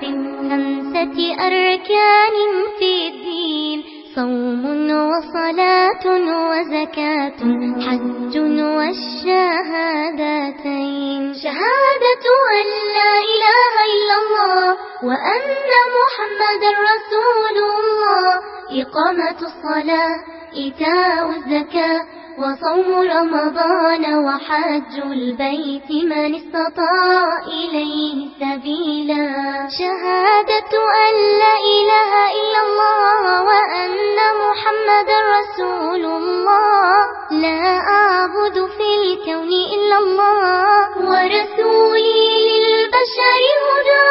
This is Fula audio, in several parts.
خمسة أركان في الدين: صوم وصلاة وزكاة حج والشهادتين. شهادة أن لا إله إلا الله وأن محمدا رسول الله، إقامة الصلاة، إيتاء الزكاة، وصوم رمضان وحج البيت من استطاع إليه سبيلا. شهادة أن لا إله إلا الله وأن محمدا رسول الله، لا أعبد في الكون إلا الله ورسولي للبشر هدى.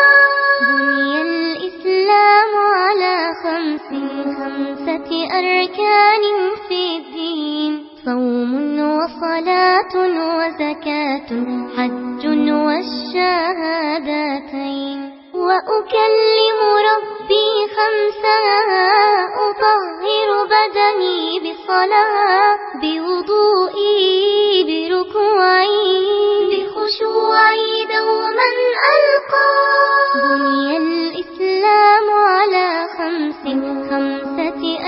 بني الإسلام على خمسة أركان في الدين: صوم وصلاة وزكاة حج والشهادتين. وأكلم ربي خمسا: أطهر بدني بالصلاة، بوضوئي، بركوعي، بخشوعي دوما ألقى. بني الإسلام على خمسة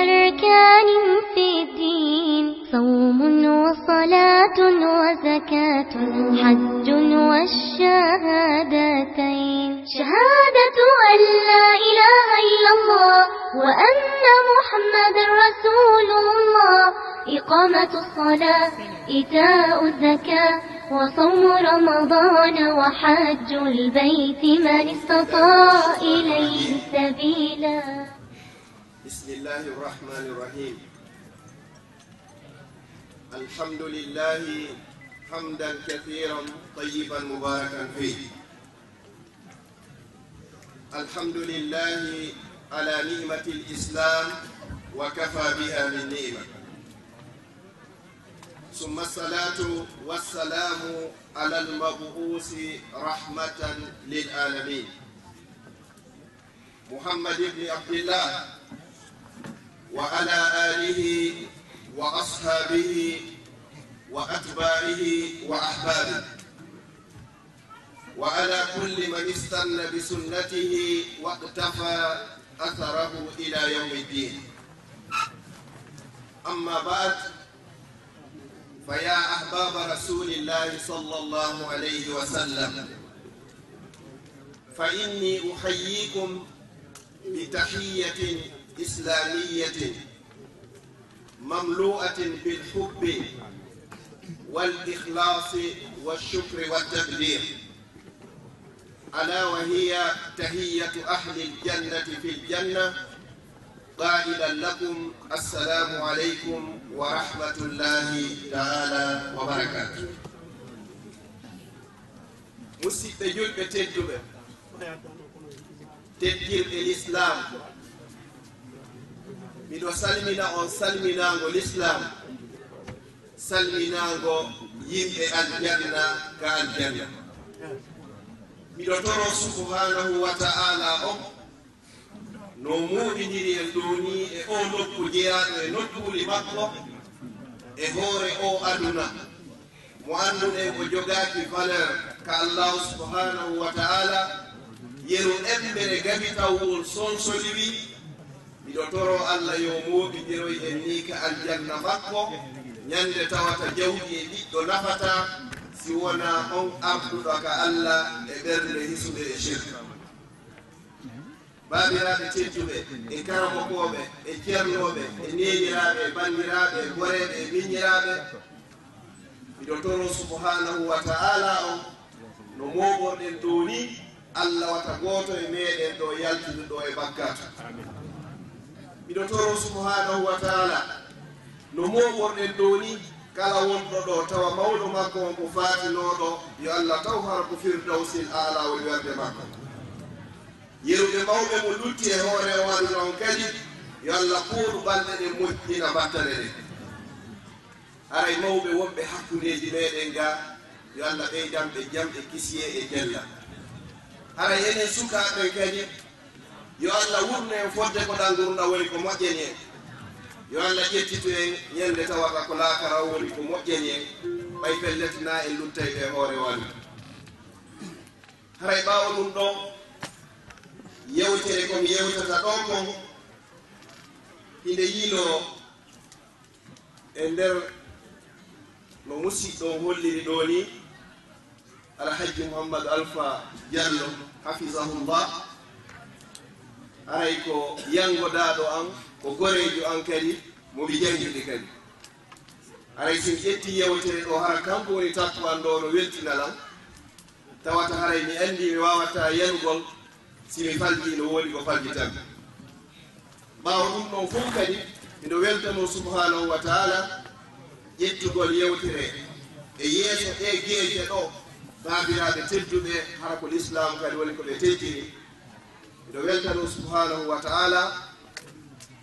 أركان في الدين: صوم وصلاة وزكاة حج والشهادتين. شهادة أن لا إله إلا الله وأن محمدا رسول الله، إقامة الصلاة، إيتاء الزكاة، وصوم رمضان وحج البيت من استطاع إليه سبيلا. بسم الله الرحمن الرحيم. الحمد لله حمدا كثيرا طيبا مباركا فيه. الحمد لله على نعمة الإسلام وكفى بها من نعمة، ثم الصلاة والسلام على المبعوث رحمة للعالمين محمد بن عبد الله وعلى آله وأصحابه وأتباعه وأحبابه، وعلى كل من استنى بسنته واقتفى أثره إلى يوم الدين. أما بعد، فيا أحباب رسول الله صلى الله عليه وسلم، فإني أحييكم بتحية إسلامية مملوءة بالحب والإخلاص والشكر والتقدير، ألا وهي تحية أهل الجنة في الجنة، قائلا لكم: السلام عليكم ورحمة الله تعالى وبركاته. مسيبة جلبة تدبة تدجير الإسلام، miɗo salmina on salminago l'islam, salminago yimɓe aljanna ka aljanna. miɗo toro subhanahu wa ta'ala o no muɗidiri en ɗoni e o nokku jeyaɗo e nokkuli makko e hoore o aduna mo anduɗen o jogaki valeur ka allahu subhanahu wa ta'ala, yeru embere gabitawol sonsoliwi. miɗo toro Allah yo moɓidiroy en ni ka aljanna makko, ñande tawata jawdi e ɓiɗɗo nafata si wona on arduɗo ka Allah e ɓernde hisuɓe e shirka. babiraɓe tedduɓe e karamokoɓe e ceernoɓe e neniraɓe e bandiraɓe e goreɓe e miñiraɓe, miɗo toro subhanahu wa ta'ala on no moɓorɗen dow ni Allah wata goto e meɗen ɗo yaltiduɗo e bakkatu. miɗo toro subhanahu wa ta'ala no moɓorɗen ɗo ni kala wonɗo ɗo tawa mawɗo makko on ko fatinoɗo, yo Allah taw har ko firdawsil ala woni werde makko. yeruɓe mawɓe mo lutti e hoore o aduna on kadi, yo Allah puuɗu ɓalɗe ɗe moƴƴina battane ɗe. haray mawɓe wonɓe hakkudeji meɗen ga, yo Allah ɓeydanɓe jam e kisiye e jella. haray enen sukaɓe kadi, yo Allah wurne en fodde ko ɗan gurɗa woni ko moƴƴeni en. yo Allah ƴettitu en ñande tawata ko laakara woni ko moƴƴeni en, ɓay pelletina en luttay ɓe hoore wani. haray ɓaawo ɗum ɗo, yewtere ko mi yewtata ɗo ko hinde yilo e nder no musidɗo holliri ɗo ni alhaji Mouhamadou Alpha Diallo hafizahullah aray ko yangodaɗo an ko gorejo an kadi momi jangiɗi kadi aray sin ƴetti yewtere ɗo hara kanko woni takkuwan ɗo no weltinalam tawata haray mi andi mi wawata yanugol simi falji no woni ko falji tan ɓawo ɗum ɗon fof kadi miɗo weltano subhanahu wa taala ƴettugol yewtere e yeeso ɗe geeje ɗo baabiraɓe tedduɓe hara ko l'islam kadi woni ko ɓe teddiri miɗo weltano subhanahu wa taala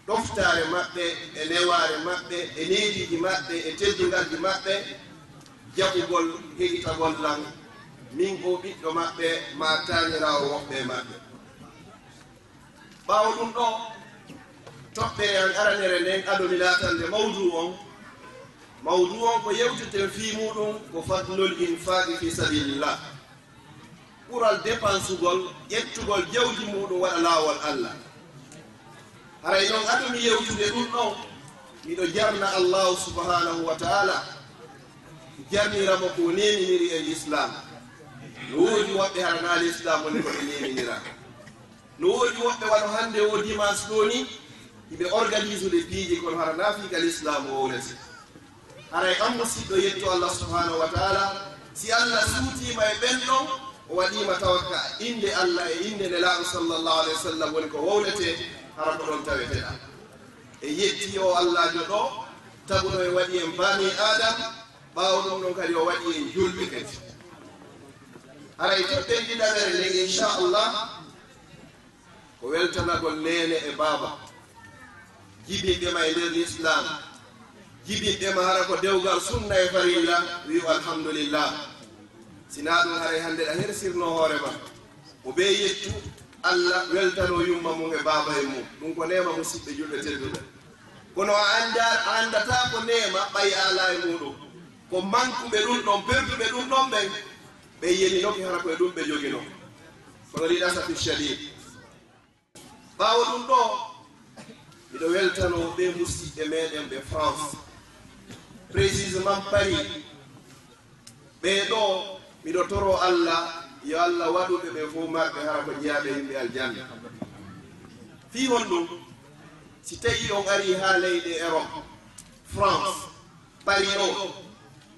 ɗoftare maɓɓe e neware maɓɓe e neediji maɓɓe e teddugalji maɓɓe jaɓugol heƴitagol lan min o ɓiɗɗo maɓɓe ma tanirawo woɓɓe maɓɓe ɓawo ɗum ɗo toɓɓere an aranere nden adomi latande mawdu on ko yewteten fi muɗum ko fadlul infaqi fi sabilillah ɓural dépensugol ƴettugol jawdi muɗum waɗa laawol Allah haray noon adomi yewtude ɗum ɗon miɗo jarna allahu subhanahu wa taala jarniramo ko neniniri e l'islam no woodi woɓɓe harana l'islam woni koɓe neninira no woodi woɓɓe waɗo hannde o dimanche ɗo ni iɓe organise ude piiji kono hara nafiika l'islam o wonete haray an musidɗo yetto allah subhanahu wa taala si allah suutima e ɓen ɗon o waɗima tawaka inde allah e inde nelaaɗo sallllahu alayhi wa sallam woni ko wownete hara ko ɗon taweteɗa e yetti o allahjo ɗo taguno e waɗi en bani adam ɓawo ɗum ɗon kadi o waɗi en julɓe kadi haray toɓɓen ɗiɗaɓere nden inchallah ko weltanagol nene e baaba jibinɓema e nder l'islam jibinɓema hara ko dewgal sunna e farilla wi'u alhamdulillah sina ɗum haray hannde ɗa hersirno hoorema mo ɓe yettu allah weltano yumma mum e baaba e mum ɗum ko nema musidɓe julɓe tedduɓe kono a andata ko nema ɓay ala e muɗum ko mankuɓe ɗum ɗon perduɓe ɗum ɗon ɓen ɓe yeninoki hara koye ɗum ɓe jogino kono liɗasati shadid ɓawo ɗum ɗo miɗo weltano ɓe musidɓe meɗen ɓe France précisément Paris ɓe ɗo miɗo toro allah yo allah waɗuɓe ɓe fof maɓɓe hara ko jeyaɓe yimɓe aljanna fi hon ɗum si tawi on ari ha leyɗe Europe France Paris o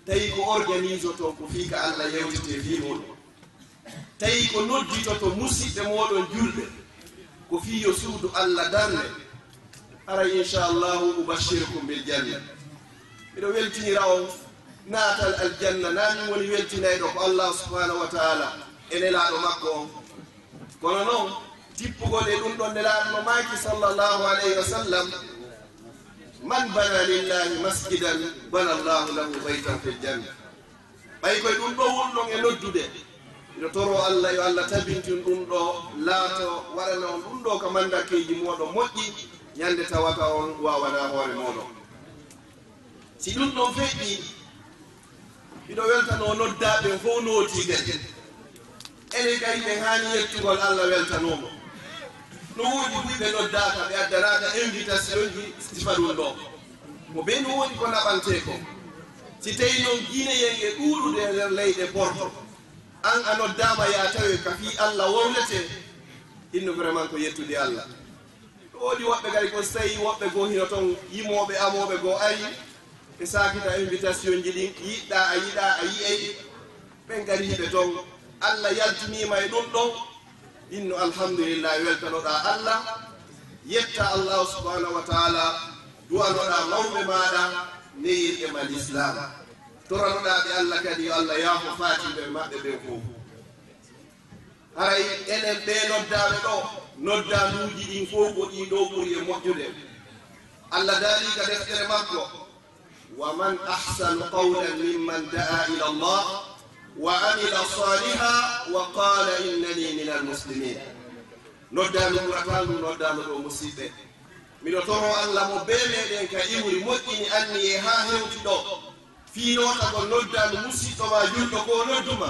tawi ko organise to ko fiika allah yewtete fi muɗum tawi ko nodditoto musidɓe moɗon julɓe ko fi yo suudu allah darne ara inchallahu ubashirkum bil janna miɗo weltinira on naatal aljanna namin woni weltinayɗo ko allah subhanahu wa taala e nelaɗo makko on kono noon tippugol e ɗum ɗon nelaɗo no maaki sallllahu alayhi wa sallam man bana lillahi masjidan bana allahu lahu baytan fil janna ɓay koye ɗum ɗo wonɗon e noddude miɗo toro allah yo allah tabintin ɗum ɗo laato waɗana on ɗum ɗo ko mandakeji moɗon moƴƴi ñande tawata on wawana hoore moɗon si ɗum ɗon feƴƴi miɗo weltano noddaɓe fof nootigel ene kadi ɓe hani yettugol allah weltanomo no woodi ɓuyɓe noddaka ɓe addanaka invitation ji sifa ɗum ɗo mo ɓe no woodi ko naɓante ko si tawi noon guineyen e ɗuuɗude e nder leyɗe porto an a noddama ya tawe ka fi allah wownete inno vraiment ko yettude allah ɗo woodi woɓɓe kadi ko so tawi woɓɓe goo hino toon yimoɓe amoɓe goo ari ɓe sakita invitation ji ɗin yiɗɗa a yiɗa a yiyey ɓen kadi hiɓe toon allah yaltinima e ɗum ɗon inno alhamdulillah weltanoɗa allah yetta allahu subhanahu wa taala duwanoɗa mawɓe maɗa neyirɗe ma l'islam toranoɗaɓe allah kadi yo allah yaafo fatiɓe maɓɓe ɓen fof haray enen ɓe noddaɓe ɗo noddanuji ɗin fof ko ɗiɗo ɓuuri e moƴƴude allah daalika deftere makko wa man ahsanu qawlan mimman da'a ila allah wa amila saliha wa qala innani min almuslimin noddanu ɓurata ndu noddanu ɗo musidɓe miɗo toro allah mo be meɗen ka iwri moƴƴini anni e ha hewti ɗo fiinota ko noddanu musidɗo ma julɗo ko nodduma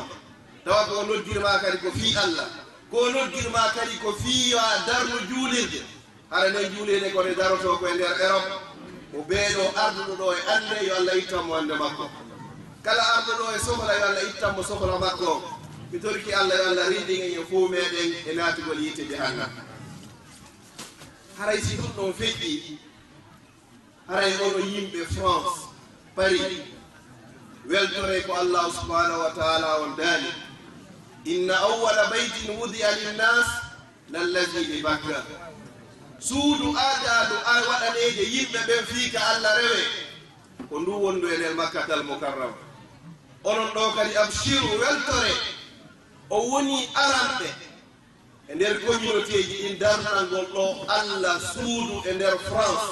tawa ko noddirma kadi ko fi allah ko noddirma kadi ko fiya darnu juulirde hara nden juulirde kone daroto koye nder Europe o beeɗo arduɗo ɗo e ande yo Allah ittanmo ande makko kala arduɗo e sohla yo Allah ittanmo sohla makko mi torki Allah yo Allah rindiŋe e fo meɗen e naatugol yite jahannam haray si ɗum ɗon feƴƴi haray ono yimɓe France Paris weltore ko Allah subhanahu wa ta'ala on daani inna awwala baytin wudi'a linnas lallazi bi Bakka suudu aadaɗo waɗaneje yimɓe ɓen fiika Allah rewe ko ndu wondu e nder Makkatal Mukarram onon ɗo kadi abshiru weltore o woni aranɓe e nder communauté ji ɗin darnangol ɗo Allah suudu e nder France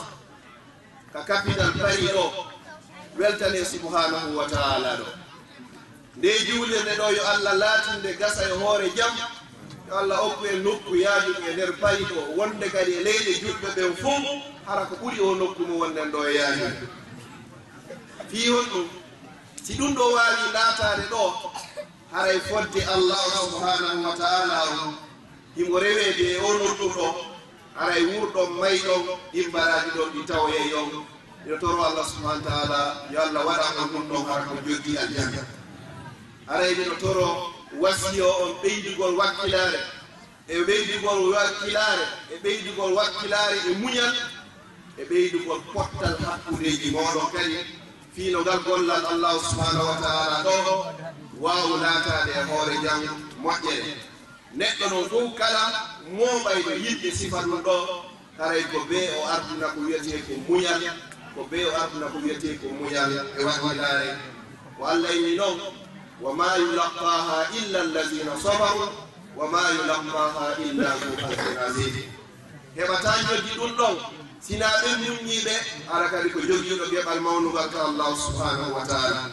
ka capital Paris ɗo weltane subhanahu wa ta'ala ɗo nde juulirde ɗo yo Allah laatinde gasa e hoore jam yo Allah okku en nokku yaajuɗo e nder Paris ɗo wonde kadi e leyɗe juɗɓe ɓen fof hara ko ɓuri o nokku mo wonden ɗo e yaajude fii hon ɗum si ɗum ɗo waawi laataade ɗo haray fodde Allah subhanahu wa ta'ala o himo reweede e o nokku ɗo haray wurɗon mayɗon ɗimbaraji ɗon ɗi tawoye yon yo toro Allah subhanahu wa ta'ala yo Allah waɗa on ɗum ɗon hara ko joggi aljanna haray no toro wasiyo on ɓeydugol wakkilare e ɓeydugol wakkilare e ɓeydugol wakkilare e muñal e ɓeydugol pottal hakkudeji moɗon kadi fiino ngal gollal Allah subhanahu wa ta'ala ɗo waawu laataade e hoore jam moƴƴere neɗɗo noon fof kala mooɓayɗo yiɗɓe sifa ɗum ɗo haray ko be o arduna ko wiyetee ko muñal ko be o arduna ko wiyetee ko muñal e wakkilare ko Allah inni noon wa ma yulaqqaha illa allazina sabaru wa ma yulaqqaha illa zu hazin azim heɓata joggi ɗum ɗon sina ɓe muññiɓe ara kadi ko jogiiɗo geɓal mawnugal ka Allah subhanahu wa ta'ala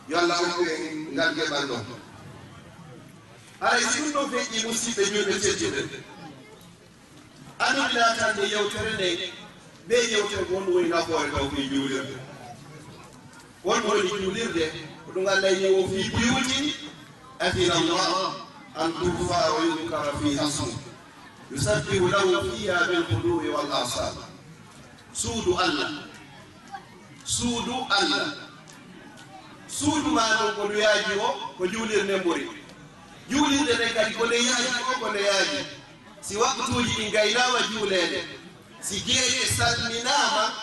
yo Allah hokku en ngal geɓal ɗon haray si ɗum ɗon feƴƴi musidɓe julɓe tedduɓe aɗum laatande yewtere nde ɓe yewtere ko wonɗum woni nafoore taw koye juulirde wonɗum woni juulirde ko ɗum Allah yi o fi buyuti adina Allah an turfa wa yudkara fiha ismu yusabbihu lahu fiha bilghuduwi wal asal suudu Allah suudu ma ɗon ko ndu yaaji o ko juulirde mbori juulirde nde kadi ko nde yaaji o ko nde yaaji si waktuuji ɗi gaynama juuleede si geeƴe salminama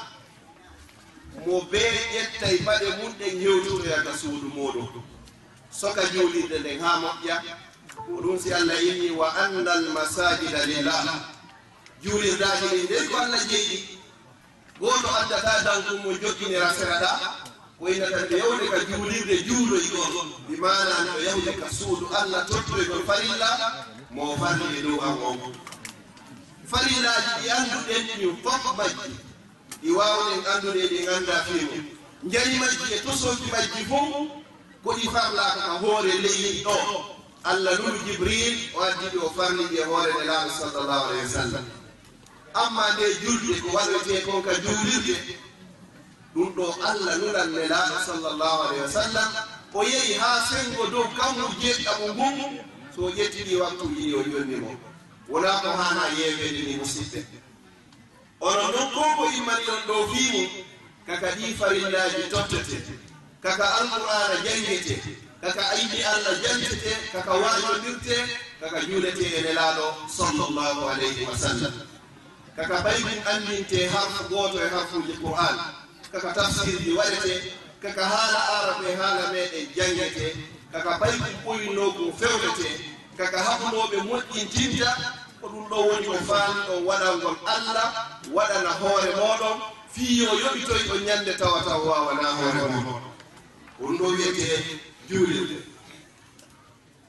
mo bee ƴettay paɗe mum ɗen hewtoyata suudu muɗum soka juulirde nden ha moƴƴa ko ɗum si Allah inni wa anna al masajida lillah juulirdaji ɗin nden ko Allah jeyɗi goto addata dankum mo jogginira seraɗa ko innata nde yewde ka juulirde juuloy ɗon bi mana nde yawde ka suudu Allah tottoygol farilla mo farli e dow an on farillaji ɗi annduɗen ɗin fof majji ɗi waawɗen anndude ɗi ngannda fiimu njari majji e tosoji majji fof ko ɗi farlaaka ka hoore leydi ɗo Allah nunu Jibril o addi ɗi o farliɗi e hoore nelaaɗo sallallahu alayhi wa sallam amma nde julde ko waɗetee kon ka juulirde ɗum ɗo Allah nunan nelaaɗo sallallahu alayhi wa sallam o yehi haa sengo dow kammu jeeɗɗamo ngun so ƴettiɗi waktuuji ɗi o jonni mo wonaa ko haana yeeweede ni musidɓe onon noon ko ko immani on ɗo fiimu kaka ɗi farillaji tottete kaka alqur'ana jangete kaka aydi Allah jantete kaka waajodirte kaka juulete e nelaaɗo sallallahu alayhi wa sallam kaka baybin andinte harfu gooto e harfuji qur'an kaka tafsirji waɗete kaka haala arabe haala meɗen jangete kaka baybin ɓoyinnokum fewlete kaka haɓunooɓe moƴƴintinta ko ɗum ɗo woni ko faami ɗon waɗalngol Allah waɗana hoore mooɗon fiyo yoɓitoy o ñande tawa taw wawana hoore mooɗon ɗum ɗo wiyete juulirde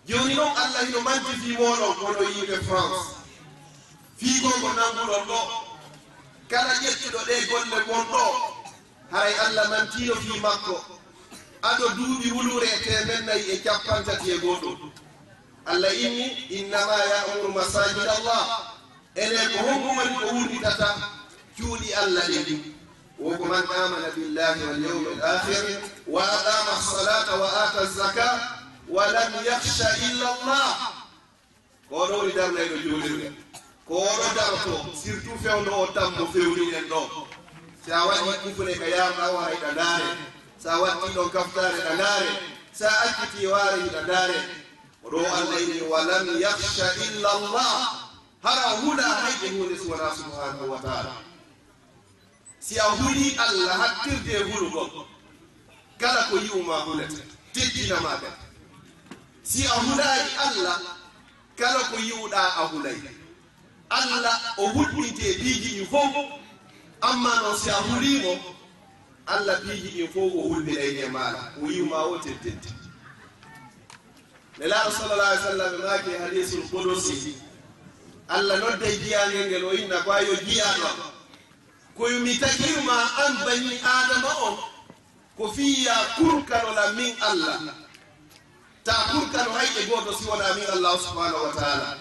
joni noon Allah hino manti fi moɗon kono yimɓe France fiigo ko nanguɗon ɗo kala ƴettuɗo ɗe golle mon ɗo haray Allah mantino fi makko aɗo duuɓi wulure temennayyi e capantati e goɗɗum Allah inni innama ya'muru masajid Allah ene ko honko woni ko wurnitata cuuɗi Allah ɗi wo ko man amana billahi wal yawmil akhir wa aqama as-salata wa ata az-zakata wa lam yakhsha illa Allah ko oɗo woni darnayɗo julirde ko oɗo darto surtout fewndo o tammo fewniɗen ɗo sa waɗi kufune ka yarɗa o hayɗa ndaare sa watti ɗon kaftare ɗa ndaare sa acciti waare hiɗa ndaare oɗo allah ini walam yakhsha illa Allah hara huɗa hayɗe hunde suwana subhanahu wa taala si a huli allah hattirde e hulugol kala ko yi'uma hulete teddinama kadi si a hulayi allah kala ko yi'uɗa a hulay allah o huɗɗinte piiji ɗin fof amma noon si a hulimo allah piiji ɗin fof o hulɓinayde maɗa o yi'uma o teddente nelaɗo sallallah alih w sallam ɓe maaki hadisul qudusi allah nodde jiyangel ngel o inna ko yo jiyaɗo koyumi tagirma an bani adama on ko fiya kurkanola min allah ta kurkano hayɗe goto si wona min allah subhanahu wa taala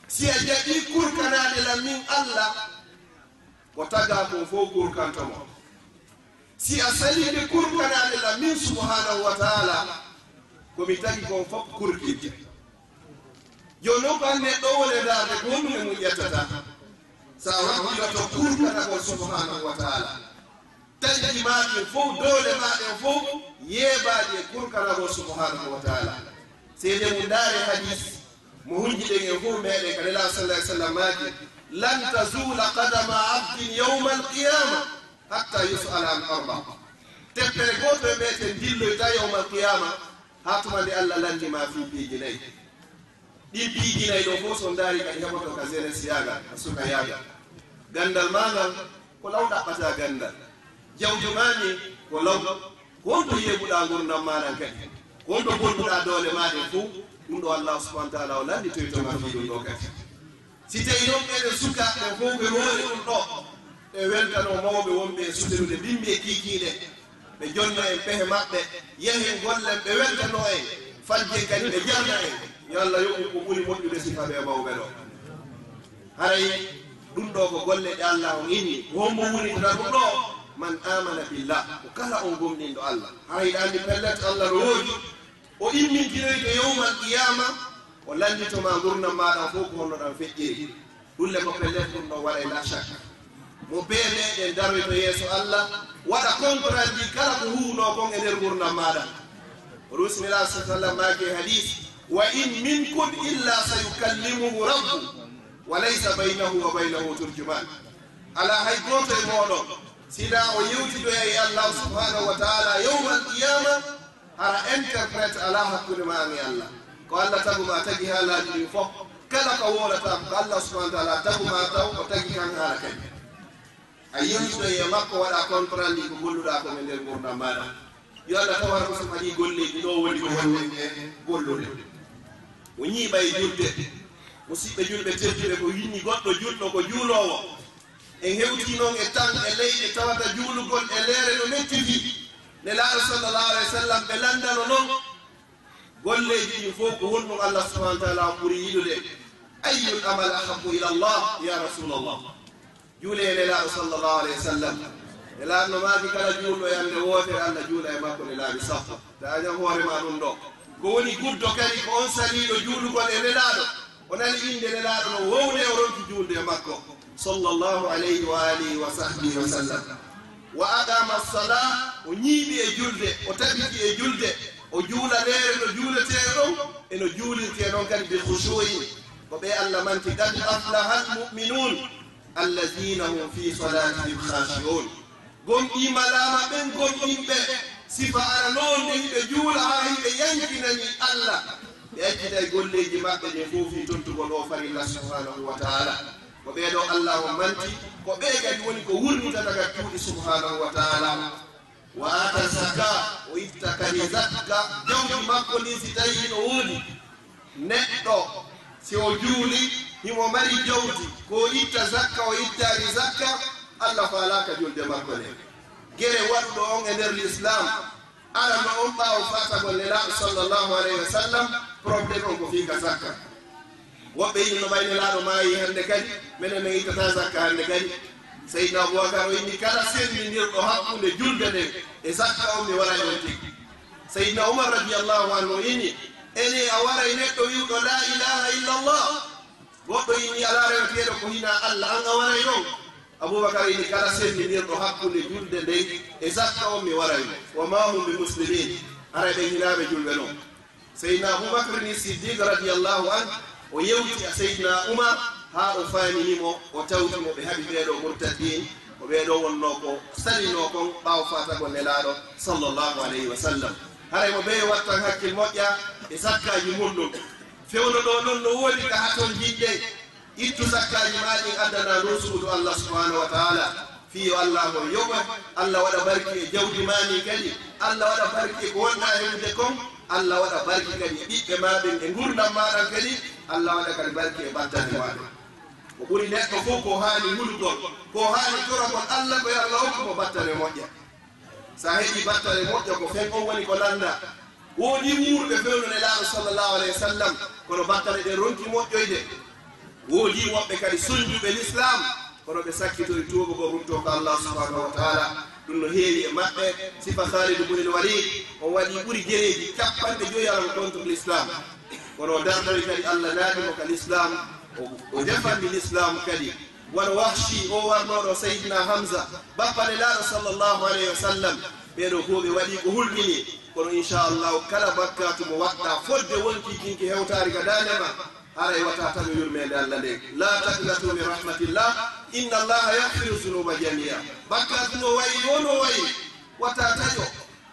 si a jaɓi kurkanade la min allah ko taga kon fof kurkantomo si a salide kurkanade la min subhanahu wa taala komi tagi kon fof kurkidde joni noon ko an neɗɗo wone darde ko honɗume mum ƴettata sa wakkiloto kurkanagol subhanahu wa taala taƴƴi maɗen fof dole maɗen fof yeebaɗi e kurkanagol subhanahu wa taala seede mum daare hadis mo hunjiɗen en fof meɗen ka nela sallah sallam maaki lan tazula qadama abdin yawma alqiyama hatta yus'ala an arba teppere goto e meten dilloyta yawma alqiyama ha tuma nde allah landima fi piiji nayyi ɗin piiji nayyi ɗo fof so daari kadi heɓoto ka jeunesse yaaga a suka yaaga gandal magal ko law ɗaɓɓata gandal jawdi mami ko law ko honto yeɓuɗa gurdam maɗan kadi ko honto bonnuɗa doole maɗen fof ɗum ɗo allah subahana taala o landi toytoma fi ɗum ɗo kadi si tawi noon ɓeɗen suka ɓen fof ɓe roori ɗum ɗo ɓe weltano mawɓe wonɓe e suterude bimɓe kikiɗe ɓe jonna en pehe maɓɓe yahen gollen ɓe weltano en fajjen kadi ɓe jarna en yo allah yoɓu ko ɓuri moƴƴude sifa ɓe mawɓe ɗo haray ɗum ɗo ko golle ɗe allah on inni wonmo wurnitata ɗum ɗo man amana billah ko kala on gomɗinɗo allah hayɗa andi pellet allah no woodi o immintinoyto yawmal qiyama o landitoma gurdam maɗa fof ko honnoɗan feƴƴiri ɗulle ko pellet ɗum ɗon waɗa la chaka mo be meɗen daroyto yeeso allah waɗa contrat ndi kala ko huuno kon e nder gurdam maɗa o rusmila sa sallam maaki hadis wa in minkum illa sayukallimuhu rabbu wa laysa baynahu wa baynahu turjuman ala hay goto e moɗon sida o yewtidoya e allah subhanahu wa taala yawma alqiyama hara interprète ala hakkude ma e allah ko allah taguma tagi haalaji ɗin fof kala ko wolata ko allah subhanahu wa taala taguma taw o tagi kan haala kadi a yewtidoye makko waɗa contrat ndi ko golluɗa ko e nder gurdam maɗa yo allah tawata ko so haɗi golleji ɗo woni ko wonde e gollude o ñiiɓa e julde musidɓe julɓe tedduɓe ko winni goɗɗo julɗo ko juulowo en hewti noon e tan e leyɗe tawata juulugol e leere no mettiti nelaaɗo sallallahu alayhi wa sallam ɓe landano noon golleji ɗin fof ko honɗum allah subahana wa taala ɓuri yiɗude ayyul amal ahabu ila llah ya rasulallah juule e nelaaɗo sallallahu alayhi wa sallam nelaaɗo no maaki kala juulɗo e ande wootere allah juula e makko ne laaɓi sappo tañam hoorema ɗum ɗo ko woni guddo kadi ko on saliiɗo juulugol e nelaaɗo o nani inde nelaaɗo no wowne o ronki juulde e makko sallallahu alayhi wa alihi wa sahbihi wa sallam wa aqama as-salah o ñiiɓi e julde o tabiti e julde o juula leere no juuletee ɗon eno juulirtee noon kadi bi khushu'in ko ɓe allah manti qad aflaha al-mu'minun alladina hum fi salatihim khashi'un gonɗima laama ɓen gonɗinɓe sifa ara noon nde hiɓe juula haa hiɓe yankinani allah ɓe accita e golleji maɓɓe ɗe fof fi tontugol o farilla subhanahu wa taala ko ɓeeɗo allah o manti ko ɓe kadi woni ko wurnitataga cuuɗi subhanahu wa taala wa ata zaka o itta kadi zakka jawdi makko ndi si tawi no woodi neɗɗo si o juuli himo mari jawdi ko itta zakka o ittari zakka allah faalaka julde makko nde gere waɗuɗo on e nder l'islam arano on ɓaawo fatagol nelaaɗo sallllahu alayhi wa sallam probléme on ko fiika zakka woɓɓe yino ɓayne laaɗo maayi hannde kadi minen min ittata zakka hannde kadi seydna aboubacar o inni kala sendindirɗo hakkunde julde nden e zakka on mi waɗa on tigi seydna oumar radiallahu anhu o inni eni a waray neɗɗo wiwɗo la ilaha illa llah goɗɗo yini ala reweteɗo ko hina Allah an a waray ɗon Abubakar ini kala sendinirɗo hakkunde julde ndey e zakka on mi waray wa ma hum bi muslimin ara ɓe hinaɓe julɓe noon Seydina Abubakar ni Siddiq radiyallahu an o yewti a Seydina Umar ha o faminimo o tawtimo ɓe haɓi ɓeɗo murtadin ko ɓeɗo wonno ko salino kon ɓaw fatagol nelaɗo sallllahu alayhi wa sallam haray mo ɓe wattan hakkil moƴƴa e zakkaji mumɗum fewno ɗo ɗon no woodi ka haton jiɗɗe ittu zakkaji maɗi addana ɗo suudu Allah subhanahu wa ta'ala fiyo Allah mo yoɓo Allah waɗa barki e jawdi mani kadi Allah waɗa barki ko wonɗa hewde kon Allah waɗa barki kadi e ɓiɓɓe maɗen e gurdam maɗan kadi Allah waɗa kadi barki e battane maɗen ko ɓuri neɗɗo fof ko haani hulgol ko haani toragol Allah ko yo Allah hokkumo battane moƴƴa sa heɓi battane moƴƴa ko fen on woni ko landa woodi muurɓe fewno nelaaɗo sallllahu alayhi wa sallam kono battane ɗe ronki moƴƴoyde woodi woɓɓe kadi soñjuɓe l'islam kono ɓe sakkitori tuuba ko rumto ko Allah subhanahu wa taala ɗum no heewi e maɓɓe sifa Khalid ibn al-Walid o waɗi ɓuri gereji capanɗe joyi ala contre l'islam kono o dardari kadi Allah naatimo ka l'islam o defandi l'islam kadi wano Wahshi o warnoɗo Seydina Hamza bappane laaɗo sallllahu alayhi wa sallam ɓeɗo fof ɓe waɗi ko hulɓini kono inchallahu kala bakkatu mo waɗɗa fodde wonki kinki hewtari ka dandema haray wata tawi yurmede Allah nde la taqnatu min rahmatillah inna allaha yahfiru zunuba jamia bakkatu no wayi wono wayi wata taƴo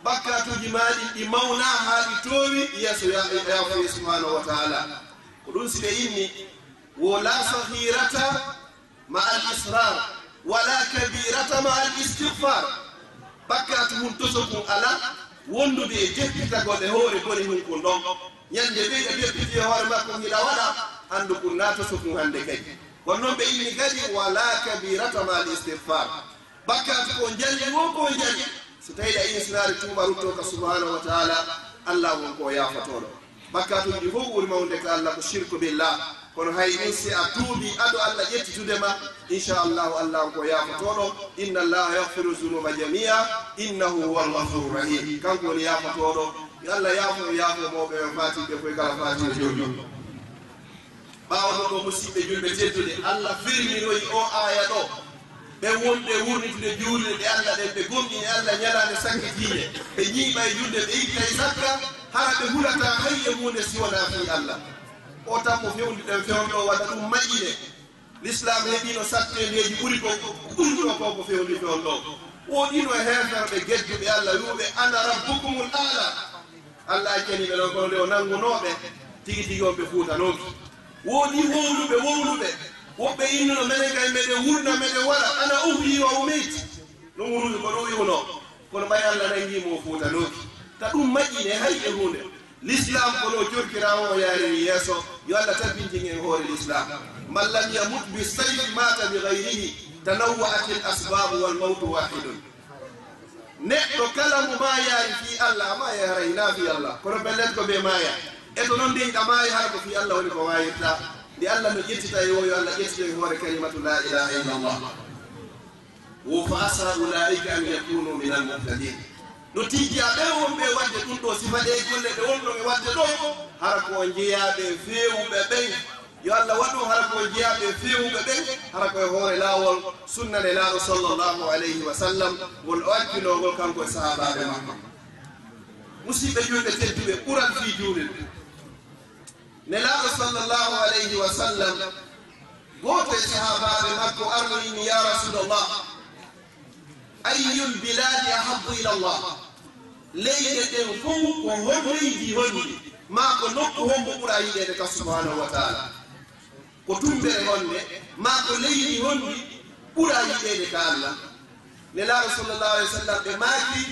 bakkatuji maɗi ɗi mawna ha ɗi towi yeeso yafoye subhanahu wa taala ko ɗum si ɓe inni wala sahirata ma al israr wala kabirata ma al istighfar bakkatu mum tosokun ala wondude e jeppitagol e hoore boni hun kon ɗon ñande ɓe e jeppiti e hoore makko giɗa waɗa andu kun natosokun hande kadi kono noon ɓe inni kadi wala kabirata ma al istighfar bakkatu ko jalli wo ko jalli so tawi a insinaari tuuba ruttoka subhanahu wa taala Allah won ko yafotoɗo bakkatuji fof ɓuri mawde ka Allah ko shirku billah kono hay ɗin si a tuubi aɗo Allah ƴettitudema inchallahu Allah on ko yafotoɗo inna allaha yahfiru zunuba jamia innahu huwa alghafuru rahim kanko woni yafotoɗo yo Allah yaafo mawɓe men fatiɓe koye kala fatiɓe joni ɓawaɗo ɗo musidɓe julɓe teddude Allah firminoyi o aya ɗo ɓe wonɓe wurnitude juulde ɗe Allah ɗen ɓe gomɗini Allah ñalande sakkitiiɗe ɓe ñiiɓa e julde ɓe itta e zakka hara ɓe hulata hay e hunde siwona fi Allah o tammo fewniɗen fewno waɗa ɗum maƴƴine l'islam heeɓino sattendeji ɓuri ko ko fewndi fewn ɗo woɗino e heferɓe gedduɓe Allah wiuɓe ana rabbukumul ala Allah accaniɓe ɗon kono nde o nanngunoɓe tigi tigi on ɓe fuutanoki woɗi wowluɓe woɓɓe innuno menen kay meɗen wurna meɗen waɗa ana uhyi wa umiti ɗum wurude ko ɗo wiwno kono ɓay Allah nangimo fuutanoki ta ɗum maƴƴine hay e hunde l'islam kono jorkirawo o yaariri yeeso yo Allah tabbintin en hoore l'islam man lam yamut bi sayfi mata bi gayrihi tanawwa'at al asbab wal mawtu wahidun neɗɗo kala mo maayaari fi Allah ma yaharayna fi Allah kono ɓellet ko ɓe maaya e to noon ndeyɗa maayi hara ko fi Allah woni ko wayirta nde Allah no ƴettita e o yo Allah ƴettita e hoore kalimatu la ilaha illa allah wo fa asa ulaika an yakunu min al muhtadin no tijja ɓe wonɓe wadde ɗum ɗo sifa ɗe golle ɗe wonɗo ɓe wadde ɗo hara ko jeeyaɓe fewuɓe ɓen yo Allah waɗu hara ko jeeyaɓe fewuɓe ɓen hara koye hoore laawol sunnane laaɗo sallllahu alayhi wa sallam won o akkinogol kanko e sahabaɓe makko musidɓe julɓe tedduɓe ɓural fi juulel nelaaɗo sallllahu alayhi wa sallam gooto e sahabaɓe makko arnoyimi ya rasulallah ayyul biladi ahabbu ila allah leyɗe ɗen fof ko hon leydi honndi ma ko nokku hombo ɓura yiɗede ka subhanahu wa taala ko tumbere honde ma ko leydi honndi ɓura yiɗede ka Allah nelaaɗo sallllahu alayhi wa sallam ɓe maaki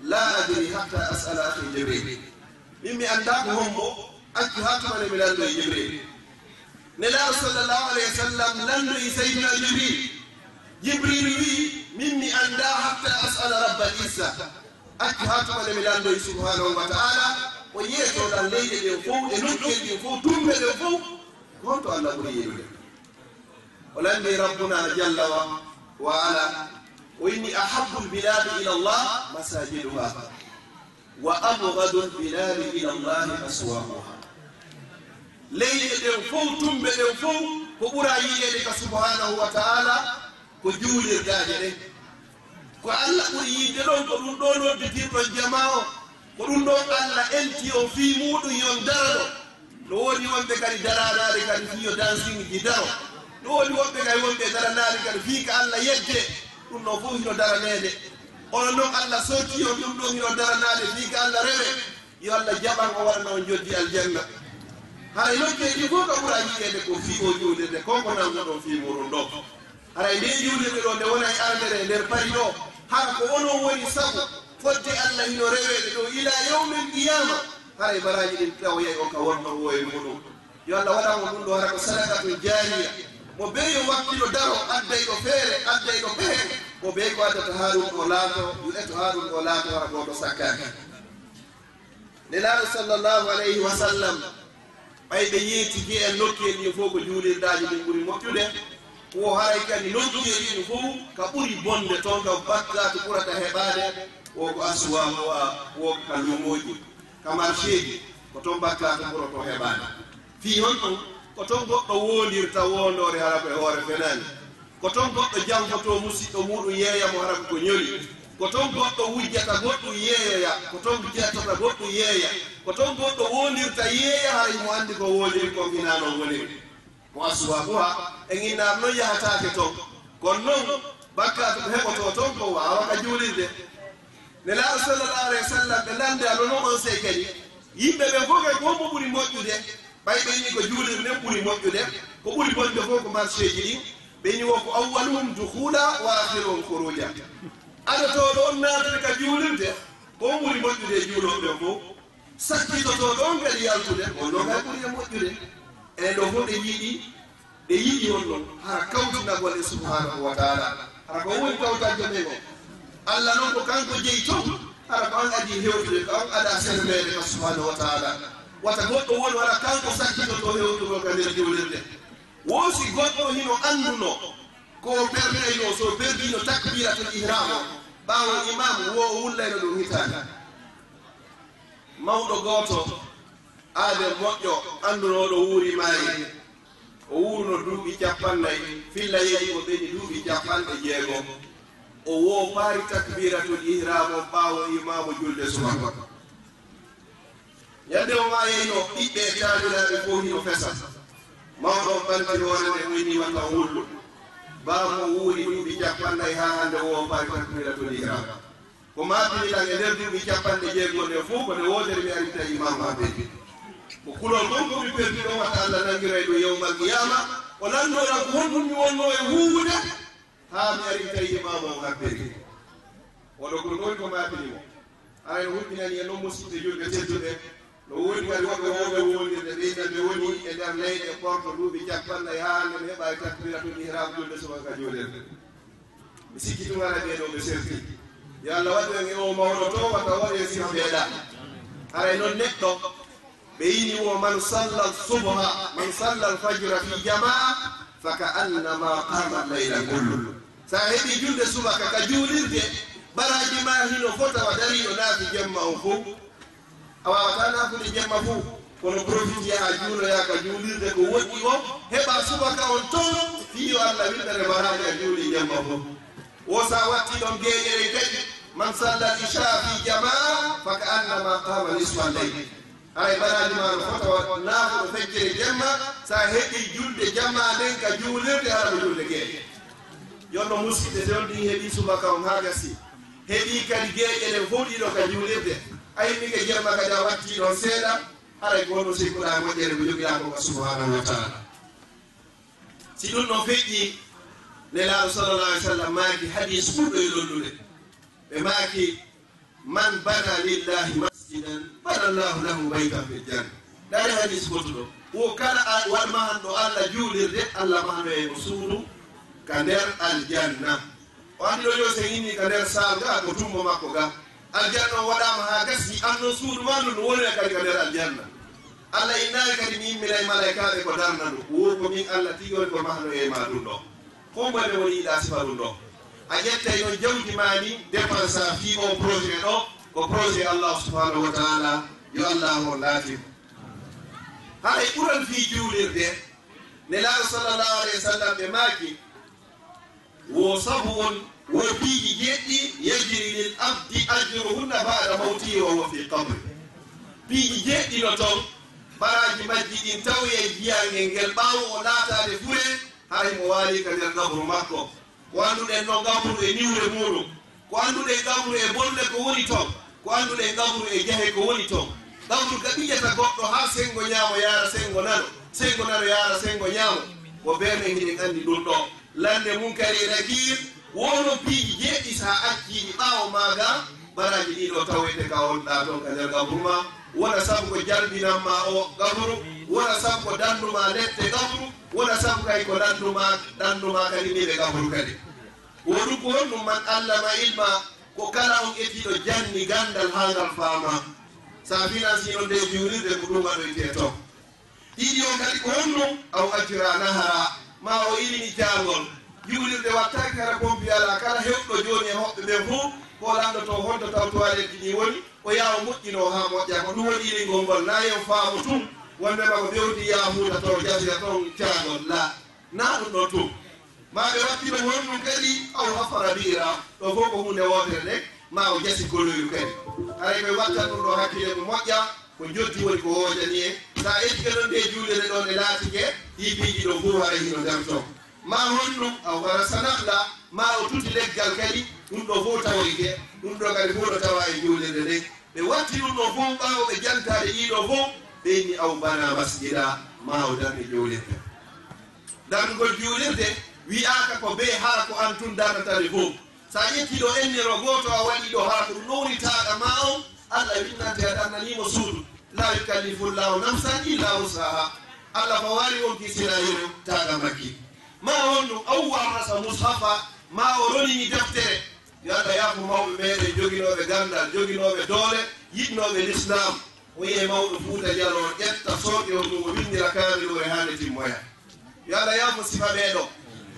la adri hatta as'ala akhi jibril min mi annda ko hombo accu hattumane mi lando e jibril nelaaɗo sallllahu alayhi wa sallam lando e sayyidina jibril wi min mi annda hatta as'ala rabbal izza accu hattumane mi lando e subhanahu wa ta'ala o yeetoɗan leyɗe ɗen fof e nokkel ɗen fof tumbe ɗen fof honto Allah ɓuri yiɗude o landi rabbuna jalla wa ala o inni ahabbu lbiladi ila allah masajiduha wa abgadu lbiladi ila allahi aswaquha leyɗe ɗen fof tumbe ɗen fof ko ɓura yiɗede ka subhanahu wa taala ko juulirdaje ɗe ko Allah ɓuri yidde ɗon ko ɗum ɗo nodditirɗon jama o ko ɗum ɗon Allah elti o fii muɗum yon dara ɗo woni wonɓe kadi daranade kadi fi yo dancing ji daro ɗo woni wonɓe kadi wonɓe daranade kadi fii ka Allah yedde ɗum ɗo fof hino daranede ono noon Allah sotti on ɗum ɗon hino daranade fii ka Allah rewe yo Allah jaɓan o waɗana on joddi aljanna haray nokkeji fof ka ɓura yiɗede ko fii o juulirde konko namnoɗon fii muɗum ɗo haray nde juulirde ɗo nde wona e ardere e nder pari ɗo hara ko onon woni sago fodde Allah hino rewede ɗo ila yawmil qiyama haray baraji ɗin tawoyay o ka wonno o e muɗum yo Allah waɗamo ɗum ɗo hara ko sadaqatun jariya mo be yo wakkilo daro adday ɗo feere adday ɗo feere mo be ko addata ha ɗum o laato yuɗeto ha ɗum o laato hara goto sakkaki nelaɗo sallllahu alayhi wa sallam ɓayɓe yettigi en nokkeli ɗin fof ko juulirdaji ɗin ɓuuri moƴƴude wo haray kadi nokkuyeɗi ɗin fof ka ɓuuri bonde toon ka bakkatu ɓurata heɓade wo ko aswamu wo ka lumoji ka marché ji ko toon bakkatu ɓurato heɓade fi hon ɗum ko toon goɗɗo wondirta wondore hara koye hoore fenani ko toon goɗɗo jangoto musidɗo muɗum yeeyamo hara ko ñoli ko toon goɗɗo wujjata goɗɗum yeeyoya ko toon jettata goɗɗum yeeya ko toon goɗɗo wondirta yeeya haray mo andi ko wondiri ko finano woniri mo aswabuha e ginnaam noon yahatake toon kono noon bakkatu ko heɓoto toon ko wawa ka juulirde nelaɗo sallallahu alayhi wa sallam ɓe lande ano noon on sey kadi yimɓe ɓe fof kay ko hommo ɓuuri moƴƴude ɓayɓeni ko juulirde nden ɓuuri moƴƴude ko ɓuuri bonde fof ko marché ji ɗin ɓeni wo ko awwaluhum duhula wa akhiruhum khuruja aɗotoɗo on natade ka juulirde ko ɓuuri moƴƴude e juuloɓe fof sakkitotoɗo on kadi yaltude on ɗo kay ɓuuri e moƴƴude enen ɗo fof ɗe yiɗi on ɗon hara kawtinagol e subhanahu wa taala hara ko woni kawtajo ɓen o Allah noon ko kanko jeyi toon hara ko an adi hewtude ko an aɗa sermede ka subhanahu wa taala wata goɗɗo woni wara kanko sakkitoto hewtugo ka nder juulirde woosi goɗɗo hino anduno ko perdayno so perdino takbiratul ihram o ɓawo imam wo o wullayno ɗum hitande mawɗo gooto aade moƴƴo andunoɗo wuuri maari o wuurno duuɓi 40 filla yeeyi o ɓeni duuɓi 60 o wo paari takbiratul ihram o ɓawo imamu julde subaka yande o ma yeyno ɓiɓɓe taaniraɓe fof hino fesa mawɗo ɓantiri wone nde wini walla wullu bamo wuuri duuɓi 40 ha hande wo paari takbiratul ihram ko mabiniɗan e nder duuɓi 60 nde fof ko nde wodere mi arita imamu ha ɓeɗi ko kulol ɗon komi perdi ɗon wata Allah nangiray ɗo yewmal qiyama o landoɗa ko honɗum mi wonno e huwude ha mi ari tawi imamu o habberi oɗo ko ɗon ko mabinimo ara no huɓɓinani e noon musidɓe julɓe tedduɓe no woni kadi woɓɓe woɓe wondirde ɓeyɗa ɓe woni e nder leyɗe porto duuɓi 40 ha hande mi heɓa takbiratul ihram julde subaka julirde mi sikki ɗum ara ɓeɗo ɓe serti yo Allah waɗu en e o mawɗo to wata waɗe sino ɓeeɗa aray noon neɗɗo بيني ومن صلى الصبح من صلى الفجر في جماعة فكأنما قام الليل كله صاحبي جند صبح كجولير براجي ما هنا فوتا وداري نافي جمع فوق أو أنا في جمع فوق kono profite ya juulo ya ka juulirde ko woɗɗi o heɓa subaka on ton fiyo Allah wiɗɗere baraji a juuli jamma fof wo sa watti ɗon geeƴere kadi man salla isha fi jamaa faka annama qama nisfa leyl hay baraji ma no fota naafuɗo feccere jamma sa heɓi julde jamma nden ka juulirde hara ko julde geeƴe jonno musidɓe ton ɗi heeɓi subaka on ha gasi heeɓi kadi geeƴeɗen fof ɗiɗo ka juulirde ayimike jamma kadi a watti ɗon seeɗa haray gono sikkuɗa moƴƴere ko jogiɗa ko subhanahu wa taala si ɗum ɗon feƴƴi nelaɗo sallallah alih w sallam maaki hadis ɓurɗo e lollude ɓe maaki man bana lillahi masjidan bana llahu lahu baytan fil janna ɗari hadis gotuɗo wo kala waɗma hanɗo allah juulirde allah mahno e mo suudu ka nder aljanna o andi ɗo yo sen inni ka nder saal ga ko tummo makko ga aljanna o waɗama ha gasi anno suudu ma ndu no woni kadi ka nder aljanna Allah innani kadi mi yimmilay malaikaɓe ko darna ɗum wuro ko min Allah tigi woni ko mahno e ma ɗum ɗo ko mbaɗe woni yiɗa sifa ɗum ɗo a ƴettay noon jawdi ma ni dépense a fi o projet ɗo ko projet Allah subhanahu wa taala yo Allah o laatimo haɗay ɓural fi juulirde nelaɗo sallallahu alayhi wa sallam ɓe maaki wo sabu on wo piiji jeɗɗi yajiri lil abdi ajruhunna ba'da mawtihi wa huwa fi qabri piiji jeɗɗino toon baraji majji ɗin tawi e jiyangel ngel ɓaawo o laatade fure hay mo waali ka nder gabru makko ko annduɗen no gabru e niwre muɗum ko annduɗen gabru e bolle ko woni toon ko annduɗen gabru e jehe ko woni toon gabru ka ɓiyata goɗɗo ha sengo ñaamo yaara sengo nano yaara sengo ñaamo ko berne hiɗen anndi ɗum ɗo lande munkari nakir wono piiji jeeɗɗi so ha acciɗi ɓaawo maaga baraji ɗiɗo tawete ka wonɗa toon ka nder gabru ma wona sabu ko jalbinanma o gabru wona sabu ko danduma lette gabru wona sabu kay ko ɗanduma kadi miɓe gabru kadi woɗum ko honɗum man allama ilma ko kala on ettiɗo janni gandal ha ngal faama sa financino nde juulirde ko ɗum waɗoyte toon ɗiɗi on kadi ko honɗum aw ajira nahara ma o ilini jangol juulirde wattaki kara pompi ala kala hewɗo joni e hoɓɓe ɓen fof ko landoto honto taw toilette ɗi woni o yawa moƴƴino ha moƴƴa ko ɗum woni ilingol ngol na yon faamu tum wondema ko ɓewti yahuda to jasira toon cagol la na ɗum ɗo tum ma ɓe wattino honɗum kadi aw hafara bira ɗo fof ko hunde wotere nde ma o jasi goloyu kadi haray ɓe watta ɗum ɗo hakkille mo moƴƴa ko jotti woni ko wojani en sa etti ɗon nde juulede ɗon e laatike hipiiji ɗo fof haray hino nder toon ma honɗum aw wara sanahla ma o tuti leggal kadi ɗum ɗo fof tawoyke ɗum ɗo kadi fof ɗo tawa e juulede nde ɓe watti ɗum ɗo fof ɓaawo ɓe jantade ɗiɗo fof ɓeyni aw bana masjida ma o darni juulirde darnugol juulirde wi'aka ko be haa ko an tun darnatade fof sa ƴetti ɗo enniro goto a waɗi ɗo haa ko ɗum nownitaɗa ma on allah winnante a ɗannanimo suudu la yukallifullahu nafsan illa wusaha allah ko wari on kisina heno taga makki ma on ɗum aw warrasa mushafa ma o ronini deftere yo allah yaafo mawɓe meɗen joginoɓe gandal joginoɓe doole yiɗnoɓe l'islam o yiye mawɗo Fuuta Jallo ƴetta sooƴi on ɗum o windira kaamilu e hande timmoya yo allah yaafo sifa ɓeɗo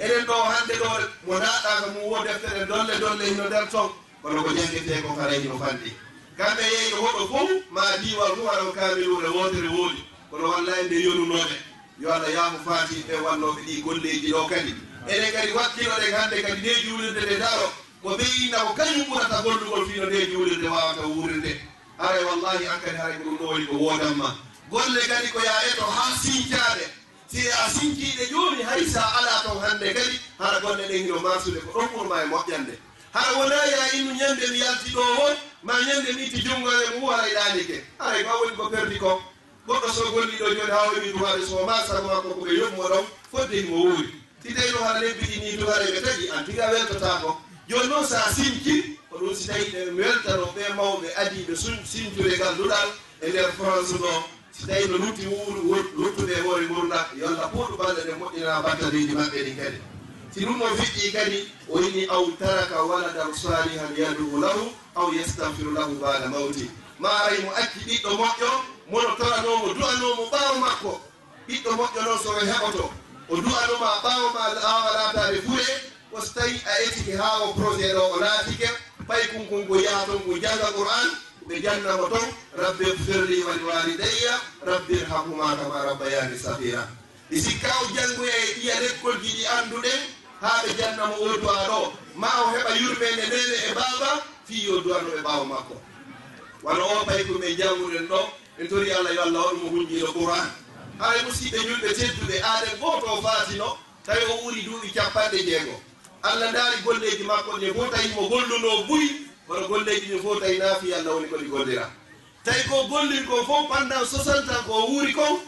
enen ɗo hande ɗo mo naɗɗaka mum wo deftere dolle hino nder toon kono ko jangete ko farayino fanɗi kamɓe yeyno hoɗo fof ma diwal fof aɗon kaamilure wotere woodi kono wallahi nde yonunoɓe yo allah yaafo faati ɓe walloɓe ɗi golleji ɗo kadi enen kadi wakkinoɗen hande kadi nde juulirde nde daro ko ɓeyina ko kañum ɓurata gollugol fino nde juulirde wawata wuurde haray wallahi an kadi haray ko ɗum ɗo woni ko wodanma golle kadi ko ya eto ha sincade si a sinkiɗe joni hay sa ala ton hande kadi hara gonɗe ɗen hino marsude ko ɗon ɓurma e moƴƴande hara wona ya innu ñande mi yalti ɗo won ma ñande mi itti jungoe mu haray ɗanike haray ma woni ko perdi ko goɗɗo so golliɗo joni ha woni duwaɗe so ma sago makko koɓe yoɓmo ɗon fodde himo wuuri si tawi ɗo hara lebbiɗi ni duwaɗe ɓe tagi an tiga weltota ko joni noon sa sinki ko ɗum si tawi ɗe weltano ɓe mawɓe adiɓe sintude ganduɗal e nder France ɗo si tawi no lutti luttuɓe wori gurda yo allah ɓuuɗu balɗe ɗe moƴƴina battadeji maɓɓe ɗin kadi si ɗum no fiƴƴi kadi o yini aw taraka waladan salihan yadu'u lahu aw yastahfiru lahu bada mawti ma aray mo acci ɓiɗɗo moƴƴo mono toranomo du'anomo ɓaawo makko ɓiɗɗo moƴƴo noon so heɓoto o du'anoma ɓaawo ma awa laatade fure ko so tawi a etike ha o projet ɗo o laatike fay kunkunko yaha toon ko janga qur'an ɓe jannamo toon rabbi firli wa liwalidayya rabbi irhamhuma kama rabbayani safira ɗi sikka o janngoya e ɗiya lekkolji ɗi annduɗen haa ɓe jannamo o du'a ɗo ma o heɓa yurmede nene e baaba fi yo du'ano e ɓaawo makko wano o pay ko min jannguɗen ɗo en tori allah yo allah waɗumo hunjiɗo qur'an haray musidɓe julɓe tedduɓe aɗen goto o faatino tawi o ɓuri duuɓi 60 allah ndaari golleji makko ɗe fof tawi mo golluno ɓuuri kono golleji ɗin fof tawi naafi allah woni koɗi gollira tawi ko golliri ko fof pendant 60 ans ko wuuri kon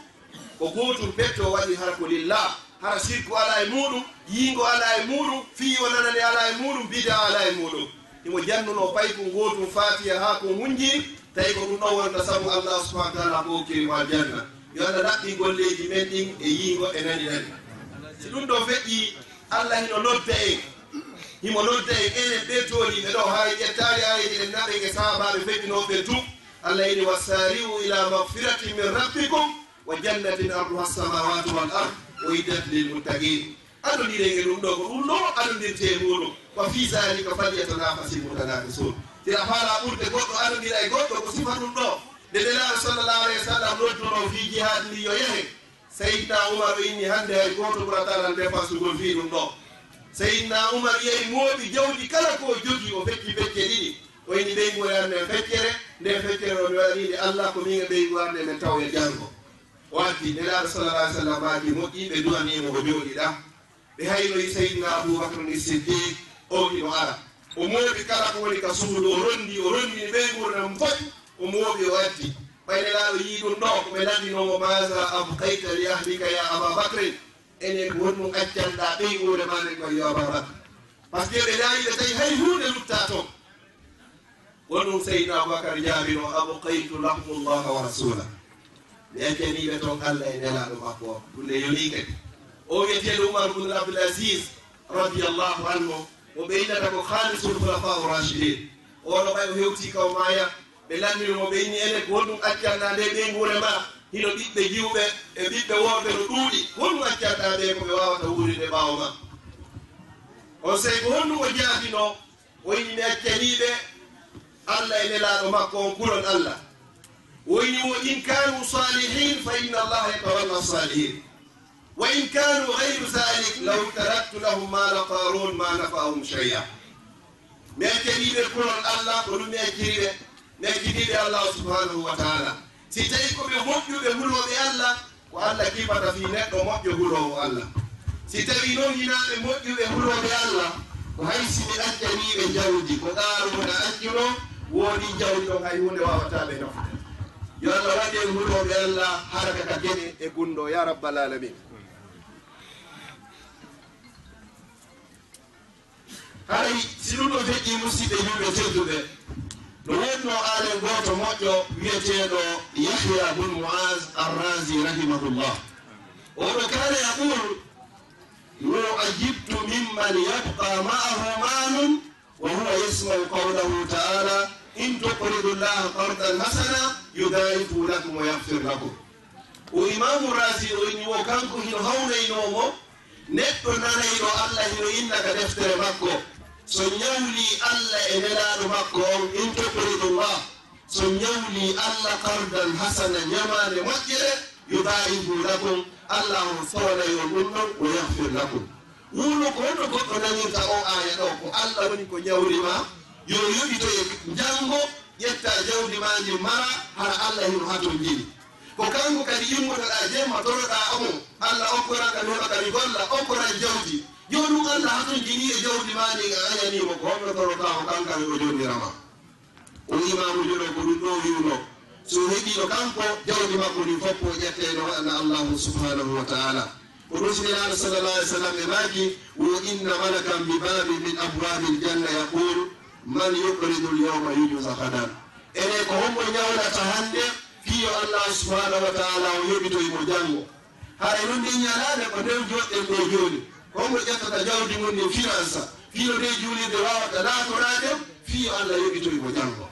ko gotum petto waɗi hara ko lillah hara sirku ala e muɗum yiingo ala e muɗum fiyo nanane ala e muɗum bida ala e muɗum imo jannuno pay ko gotum fatiya ha ko hunjiri tawi ko ɗum ɗo wonta sabu allah subahana taala ko hokkirimo aljanna yo allah ɗaɓɓi golleji men ɗin e yiingo e nani si ɗum ɗo feƴƴi allah hino nodda en himo nodda en enen ɓe tooliɓe ɗo hay ƴettali ayeji ɗen naɓe e sahabaɓe feƴƴinoɓe tum allah yini wassari'u ila magfiratin min rabbikum wa jannatin arduha as-samawati wal ard uiddat lil muttaqin adodiren e ɗum ɗo ko ɗum ɗo adodirte muɗum wa fi zalika falyatanafasil mutanafisun tira faala ɓurde goɗɗo adodira e goɗɗo ko sifa ɗum ɗo nde nelaɗo sallllahu alayhi wa sallam nodduno fi jihad ndi yo yehe Seydina Umar inni hande hay goto ɓuratalan dépense gol fi ɗum ɗo Seydina Umar yehi mooɓi jawdi kala ko jogi o fecci fecce ɗiɗi o inni ɓeygu arde feccere nde feccere o mi waɗanide Allah ko min e ɓeygu arde men taw e janngo o addi nelaɗo sallallah alih w sallam maaki moƴƴiɓe duwanimo ko jooɗiɗa ɓe haynoyi Seydina Aboubacre ni Siddiq o ino ara o mooɓi kala ko woni ka suudu o rondini ɓeygu nam fof o mooɓi o addi ɓayne laaɗo yii ɗum ɗo ko ɓe landinomo masa abkayta li ahlika ya Ababacrin enen ko wonɗum accanɗa ɓeygore ma nen ko yo Ababacre par ce que ɓe laayiɓe tawi hay hunde lutta toon wonɗum Seydina Aboubacar jaabino abkaytu lahmullaha wa rasula ɓe accaniɓe toon Allah e nelaɗo makko o ɗum ne yoni kadi o wiyeteɗo Oumar bun Abdoul Aziz radiallahu anhu o ɓeynata ko khalisul khulafa u rachidin oɗo ɓay o hewti kaw maya ɓe landinimo ɓe inni enen ko wonɗum accanɗa nde ɓeygure ma hino ɓiɓɓe jiwɓe e ɓiɓɓe worɓe no ɗuuɗi honɗum accanɗa ɓe ko ɓe wawata wuuride ɓaawo ma on sey ko honɗum o jaabino o inni mi accaniɓe Allah e nelaɗo makko on kulon Allah o inni wo in kanu salihin fa inna allaha yatawalla salihin wa in kanu gayru zalik law taraktu lahum mala qarun ma nafa'ahum shay'a mi accaniɓe kulon Allah ko ɗum mi acciriɓe mi acciniɓe Allah subhanahu wa taala si tawi koɓe moƴƴuɓe huloɓe Allah ko Allah kibata fi neɗɗo moƴƴo hulowo Allah si tawi noon hinaɓe moƴƴuɓe huloɓe Allah ko hay siɓe accaniɓe jawdi ko ɗaruɗa accuno woodi jawdi ɗon hay hunde wawataɓe nofde yo Allah waɗi en huloɓe Allah haraka ka geɗe e gunɗo ya rabbal alamin hay si ɗum ɗo feƴƴi musidɓe yimɓe tedduɓe no wonno aalen goto moƴƴo wiyeteɗo Yahya bun Muaz Arrazi rahimahullah oɗo kana yaqul lo ajibtu mimman yabqa ma'ahu malun wa huwa yasma'u qawlahu ta'ala in tuqridu llaha qardan hasana yudaifu lakum wa yaghfir lakum o imamu Razi o inni wo kanko hino hawnaynomo neɗɗo nanayɗo Allah hino innaka deftere makko so ñawli Allah e nelaɗo makko on in tuqridullah so ñawli Allah qardan hasana ñamande moƴƴere yudaifu lakum Allah on sowanayon ɗum ɗon o yahfir lakum wuuno ko honno goɗɗo nanirta o aya ɗo ko Allah woni ko ñawrima yo yoɓito e janngo ƴetta jawdi ma ndi mara hara Allah hino haton jini ko kanko kadi yimmotoɗa jemma toroɗa omo Allah okkora kadi heɓa kadi golla okkora jawdi joɗum Allah haton jini e jawdi ma ndi a ayanimo ko honno torota o kankami o joɗirama o imamu joɗo ko ɗum ɗo wiwno so heɓiɗo kanko jawdi makko ndi fof o ƴette no waɗana Allahu subhanahu wa ta'ala o rusninaɗo sallallah alih w sallam e maki wo inna malakan bi babi min abwabi l janna yaqul man yuqridu l yawma yujuza hadan ene ko hombo ñawlata hande fiyo Allah subhanahu wa ta'ala o yoɓitoyimo janngo haɗa non ndi ñalade ko nden joɗɗen ɗo joni ko hombo ƴettata jawdi mum ndi finance fiyo nde juulirde wawata laatorade fiyo Allah yoɓitoyimo janngo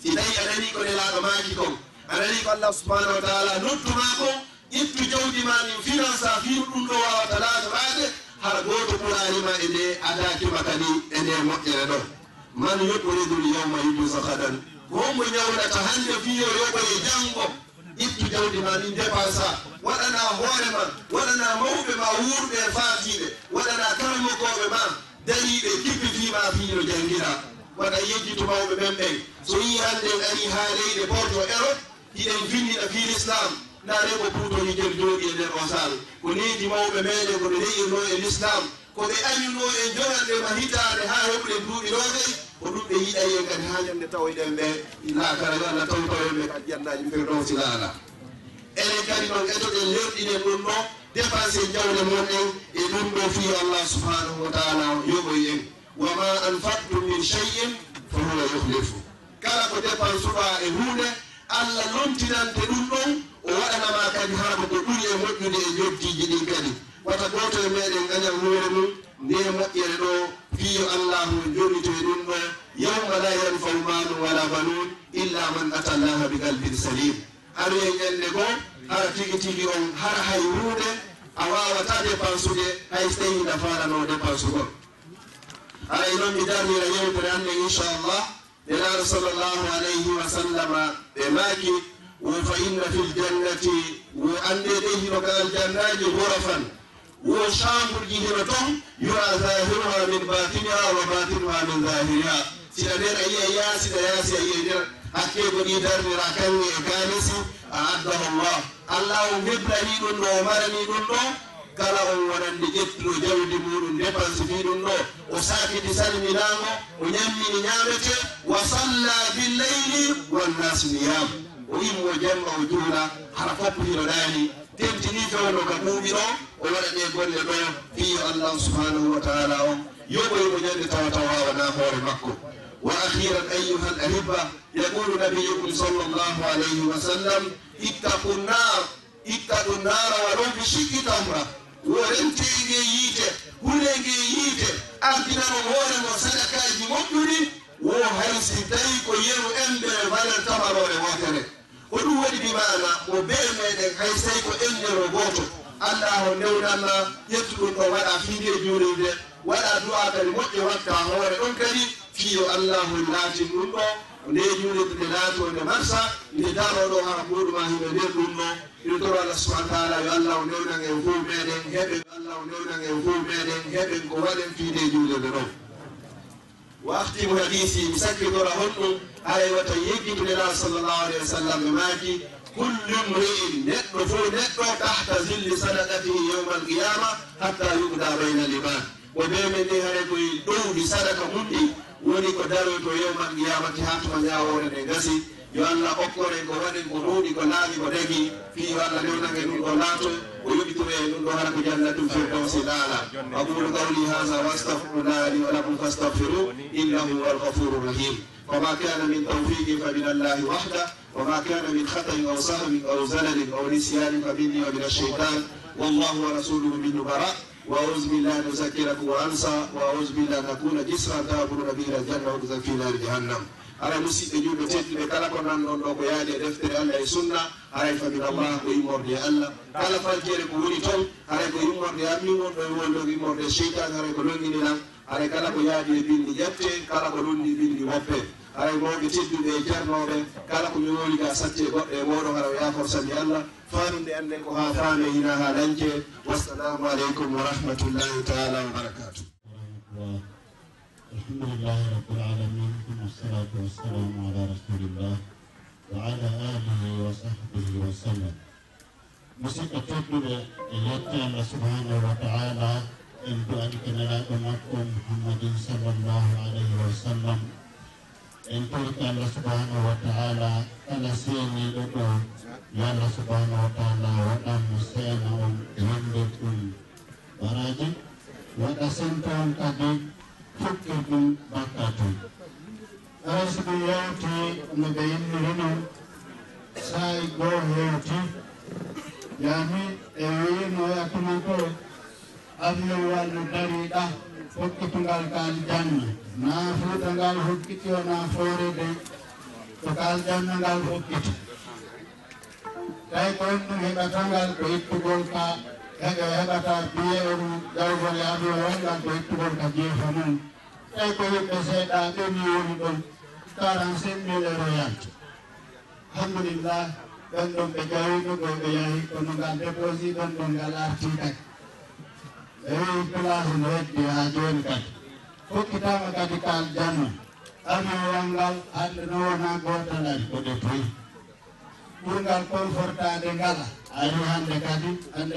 si tawi aɗani ko nelaɗo maki kon aɗani ko Allah subhanahu wa ta'ala nottuma ko ittu jawdi ma nin finance fiyo ɗum ɗo wawata laatorade har goto ɓuranima e nde adakima kadi e nde moƴƴere ɗon man yuqridu l yawma yujuza hadan ko hombo ñawlata hande fiyo yoɓoye janngo ittu jawdi ma nin dépensa waɗana hoore ma waɗana mawɓe ma wuurɓe e faatiɓe waɗana kalmokoɓe ma dariɓe kippitima fiino jangira waɗa yejjitu mawɓe ɓen ɓen so yi hande en ari ha leyɗe Porto Europe hiɗen finniɗa fi l'islam nare ko puutoni nder jooɗi e nder o sal ko needi mawɓe meɗen koɓe leyirno e l'islam koɓe añuno e joganɗe ma hitande ha heɓuɗen duuɓi ɗoɓe ko ɗum ɓe yiɗayen kadi ha ñamde tawoyɗen ɓe lakara yo Allah tawtawenɓe kadi jannaji firdawsi laala enen kadi noon etoɗen lerɗinen ɗum ɗo dépensé jawle monɗen e ɗum ɗo fiyo Allah subhanahu wa taala yoɓoy en wa ma anfaqtum min cheyin fa huwa yuhlifu kala ko dépensuɗa e hunde Allah lomtinante ɗum ɗon o waɗanama kadi haako ko ɓuri e moƴƴude e joddiji ɗin kadi wata goto e meɗen gañal hoore mum nde moƴƴere ɗo fiyo allahu joɗitoye ɗum ɗo yawma la yanfau malum wala banun illa man ata allaha bi qalbin salim haɗo e ñande goo hara tigi tigi on hara hay hunde a wawata dépensude hay so tawi nafanano dépensugol ara e noon mi darnira yewtere hande inchallah nelaɗo sallllahu alayhi wa sallama ɓe maaki wo fa inna fi ljannati وأندي هنا كالجنات غرفا وشامبر هنا توم يرى ظاهرها من باطنها وباطنها من ظاهرها سيدنا يا سيدنا أكيد يدار راكن كانسي أعده الله الله يبلغني دون ومرني دون kala on wonande ƴettuɗo jawdi muɗum dépense fiɗum ɗo o sakiti salminamo o ñammini ñamete wa salla billeyli wannasu niyam o yimmo jemma o juula hara foppo hiroɗani tentini fewno ka ɓuuɓi ɗo o waɗa ɗe golle ɗo fiyo allahu subhanahu wa taala o yoɓoyimo ñande tawa taw wawana hoore makko wa akhiran ayuha al ahibba yaqulu nabiyukum sallllahu alayhi wa sallam ittaqu nnara walaw bi shiqqi tamra worentege yiite hulege yiite ardinano hoore mo sadakaji moƴƴuɗi wo haysi tawi ko yeru endere valeur tamarore wotere ko ɗum waɗi bimana mo bee meɗen hay so tawi ko endero goto allah o newdanma ƴettu ɗum ɗo waɗa fiide juulide waɗa du'a kadi moƴƴe watta hoore ɗon kadi fiyo allahu laatin ɗum ɗo nde juulide nde laato nde marsa nde daroɗo hara muɗuma himɓe nder ɗum ɗo ina toro allah subahana taala yo allah o newnan en fo meɗen heɓen allah o newnan en fo meɗen heɓen ko waɗen fiide juulede ɗo waftimu hadisi mi sakkitora honɗum hay wata yeggitude la sallllahu alayhi wa sallam ɓe maaki kullu mri'in neɗɗo fo neɗɗo tahta zilli sadaqatihi yawma alqiyama hatta yuqda bayna liman o ɓemen ni hare koye ɗowdi sadaka mum ɗi woni ko daroy to yawma alqiyamati ha tuma ñawore nde gasi yo allah okkoren ko waɗen ko ɗuuɗi ko laaɓi ko dagi fiyo allah newnange ɗum ɗo laato o yoɓitore ɗum ɗo hara ko jannatum firdawsi laala aqulu qawli hadha wa astahfirullah li wa lakum fastaghfiru innahu huwa alghafuru rahim وما كان من توفيق فمن الله وحده وما كان من خطأ أو سهو أو زلل أو نسيان فمني ومن الشيطان والله ورسوله منه براء وأعوذ بالله أن أذكركم وأنسى وأعوذ بالله أن أكون جسرا تأكلون به إلى الجنة وأخذا في نار جهنم على مسيء جوب تجد كلا كنا نقول يا دي دفتر الله السنة على فمن الله ويمر دي الله كلا فالكير كوني توم على كيمر دي أمي ويمر دي يمر دي الشيطان على كلوني نلام على كلا كيا دي بين جبتة كلا كلوني بين وبه على موجة تجد دي جرنا به كلا كيمولي كاساتي وورو على يا فرسان الله فانون دي أنك وهافان هنا هالنجة والسلام عليكم ورحمة الله تعالى وبركاته. الحمد لله رب العالمين والصلاة والسلام على رسول الله وعلى آله وصحبه وسلم. مسيك تقول يأتي الله سبحانه وتعالى إن تؤمن لكم محمد صلى الله عليه وسلم إن تؤمن الله سبحانه وتعالى على سيني لكم يا الله سبحانه وتعالى وأن سينهم يملكون وراجع وأسنتهم كذب فكركم بكاتم أرسل يوتي نبين لنا سايقو يوتي يعني أوين ويأكلكو أبيو والدريدة فكتنغال كالجنة نافوتنغال فكتي ونافورد فكالجنة غال فكتي تايكون نهبتنغال كويتبولكا heɓata biyeru jawgole avion wongal ko ittugol ka jeefa mum tawi ko yimɓe seeɗa ɓeni woni ɗon 45.000 € yalti alhamdulillah ɗon ɗon ɓe jawino ɗo ɓe yahi kono ngal déposi ɗon ɗon ngal arti kadi ɓe wi place no heddi ha joni kadi fokkitama kadi kal janno avion walngal hande no wona gotal ari ko déployi ɓurgal confortade ngala ari hande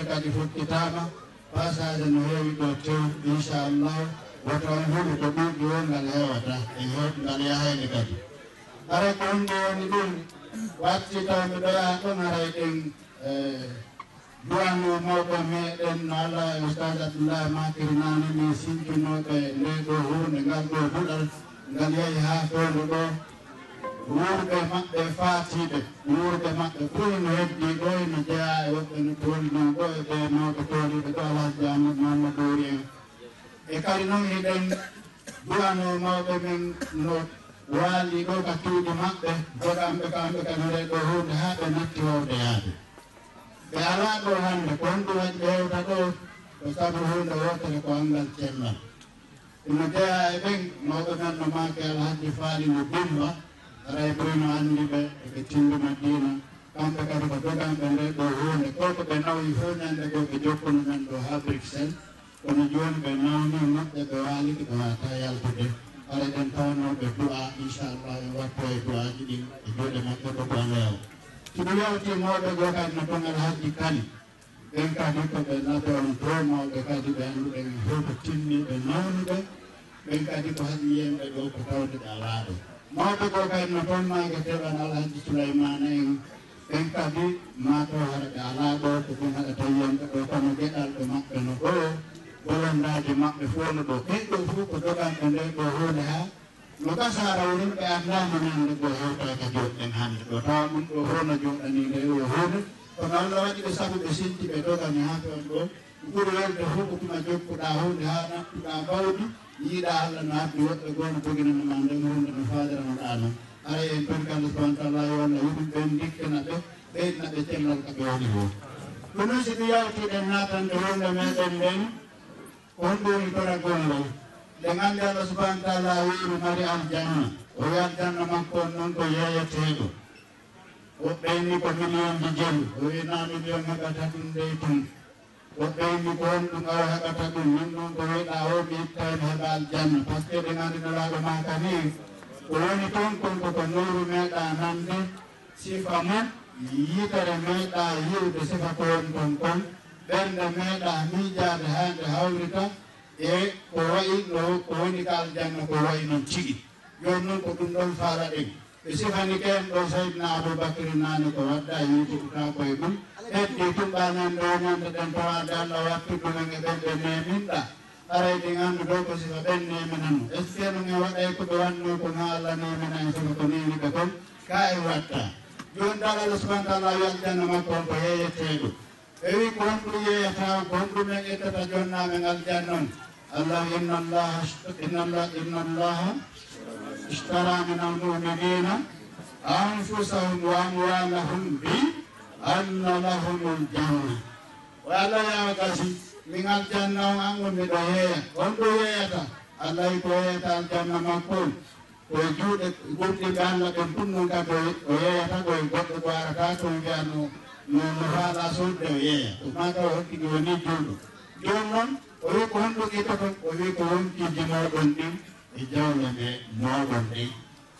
kadi fokkitama passage no heewi ɗo tew inchallah woto on huɗu ko ɗuuɗi o ngal hewata e ngal yahayde kadi ara ko hunde woni ɗum watti taw miɗo yaha ɗon aray ɗen duwano mawɓe meɗen no allah e oustage abdoullahi makiri nani min sinkinoɓe nde ɗo hunde ngal ɗo huɗal ngal yeehi ha fewdo ɗo wuurɓe maɓɓe faatiɓe wuurɓe maɓɓe ɓuri no heddi ɗo eno jeeya e woɓɓe no tolno ɗo e ɓe mawɓe toliɓe ɗo alhaji amadou mamadou dowri en e kadi noon hiɗen duwano mawɓe men no waali ɗo ka tuuɗi maɓɓe joɗamɓe kamɓe kadi nde ɗo hunde ha ɓe natti wawde yaade ɓe ala ɗo hande ko honɗum waɗi ɓe hewta ɗo ko sabu hunde wotere ko angal cellal ino jeeya e ɓen mawɓe men no maake alhaji faali no dimba aray boyno andi ɓe eɓe tinduma diina kamɓe kadi ko doganɓe nde ɗo hunde koko ɓe nawi fof ñande go ɓe jokkuno men ɗo ha Bruxelles kono joni ɓe nawni moƴƴe ɓe waliki ɓe wata yaltude ala ɗen tawnoɓe du'a inchallah e watto e du'aji ɗin e juuɗe maɓɓe ɗo ko leew siɗo yewti mawɓe go kadi no tongal haji kali ɓen kadi ko ɓe naɓe on to mawɓe kadi ɓe annduɓe ɓen fof ko timmiɓe nawnuɓe ɓen kadi ko haɗi yiyemɓe ɗo ko tawde ɓe alaaɗo mawɓe go kadi no toon maage teɓan alhaji Souleymane en ɓen kadi mato haɗa ɓe alaaɗo ko ɗum haɗata yiyemɓe ɗo kono geɗalɓe maɓɓe no ɗo bolondade maɓɓe fof no ɗo ɓen ɗo fof ko doganɓe nde ɗo hunde ha no gasara wonin ɓe andama nande ɗo hewta ka joɗɗen hande ɗo tawa ɗum ɗo fof no joɗani nde yo hunde kono Allah waɗi ɓe sabu ɓe sinti ɓe dogani ha toon ɗo ɓuri welde fof ko tuma jokkuɗa hunde ha nattuɗa bawdi yiiɗa Allah no habdi woɓɓe goo no joginanoma nden hunde no fadiranoɗa noon ara en perkande subahana taala yo Allah yuɗum ɓen dikkana ɓe ɓeydna ɓe cellal ka ɓe woni fof ɗum noon si ɗum yawtiɗen natande hunde meɗen nden on ɗoni toragol ngol nde gandi Allah subahana taala wiiri mari aljanna o wi aljanna makko on noon ko yeeyeteɗo woɓɓeyni ko million ji jeelu o wi na million heɓata ɗum ndey tun woɓɓeyni ko on ɗum awa heɓata ɗum min noon ko wiɗa o mi ittani heɓa aljanna par ce que ɗe gandi nelaɗo maka ni ko woni toon kon koko nowru meeɗa nande sifa mum yitere meeɗa yiwde sifa ko woni ton kon ɓernde meeɗa miijade hande hawrita e ko wayi no ko woni ka aljanna ko wayi noon tigi joni noon ko ɗum ɗon faala ɗen ɓe sifani ken ɗo Seydina Aboubacry nane ko wadda yitituta koye ɗum heddi tumɓanen ɗo ñande ɗen tawade Allah wattu ɗumen e ɓen ɓe neminɗa arayde gandu ɗo ko sifa ɓen neminano est ce que ɗum e waɗay ko ɓe wanno ko no Allah nemina en sifa ko neniɓe kon ka e watta joni dal Allah subahana taala wi aljanna makko on ko yeeyeteɗo ɓe wi ko honɗum yeyata ko honɗumen ƴettata jonnamen aljanna on Allah inna allaha ishtara min almuminina anfusahum wa amwalahum bi anna lahumul janna o Allah yawa gasi min aljanna on an on miɗo yeeya honɗo yeeyata Allah yi ko yeeyata aljanna makko ko juuɗe gurɗiɓe Allah ɓen ɗum kam o yeeyata koye goɗɗo ko arata to wiyano no faala sodde o yeeya ko maka o hokkigi woni juuɗo joni noon o wi ko honɗum itoton o wi ko wonkiji moɗon ɗin e jawle ɓe moɗon ɗin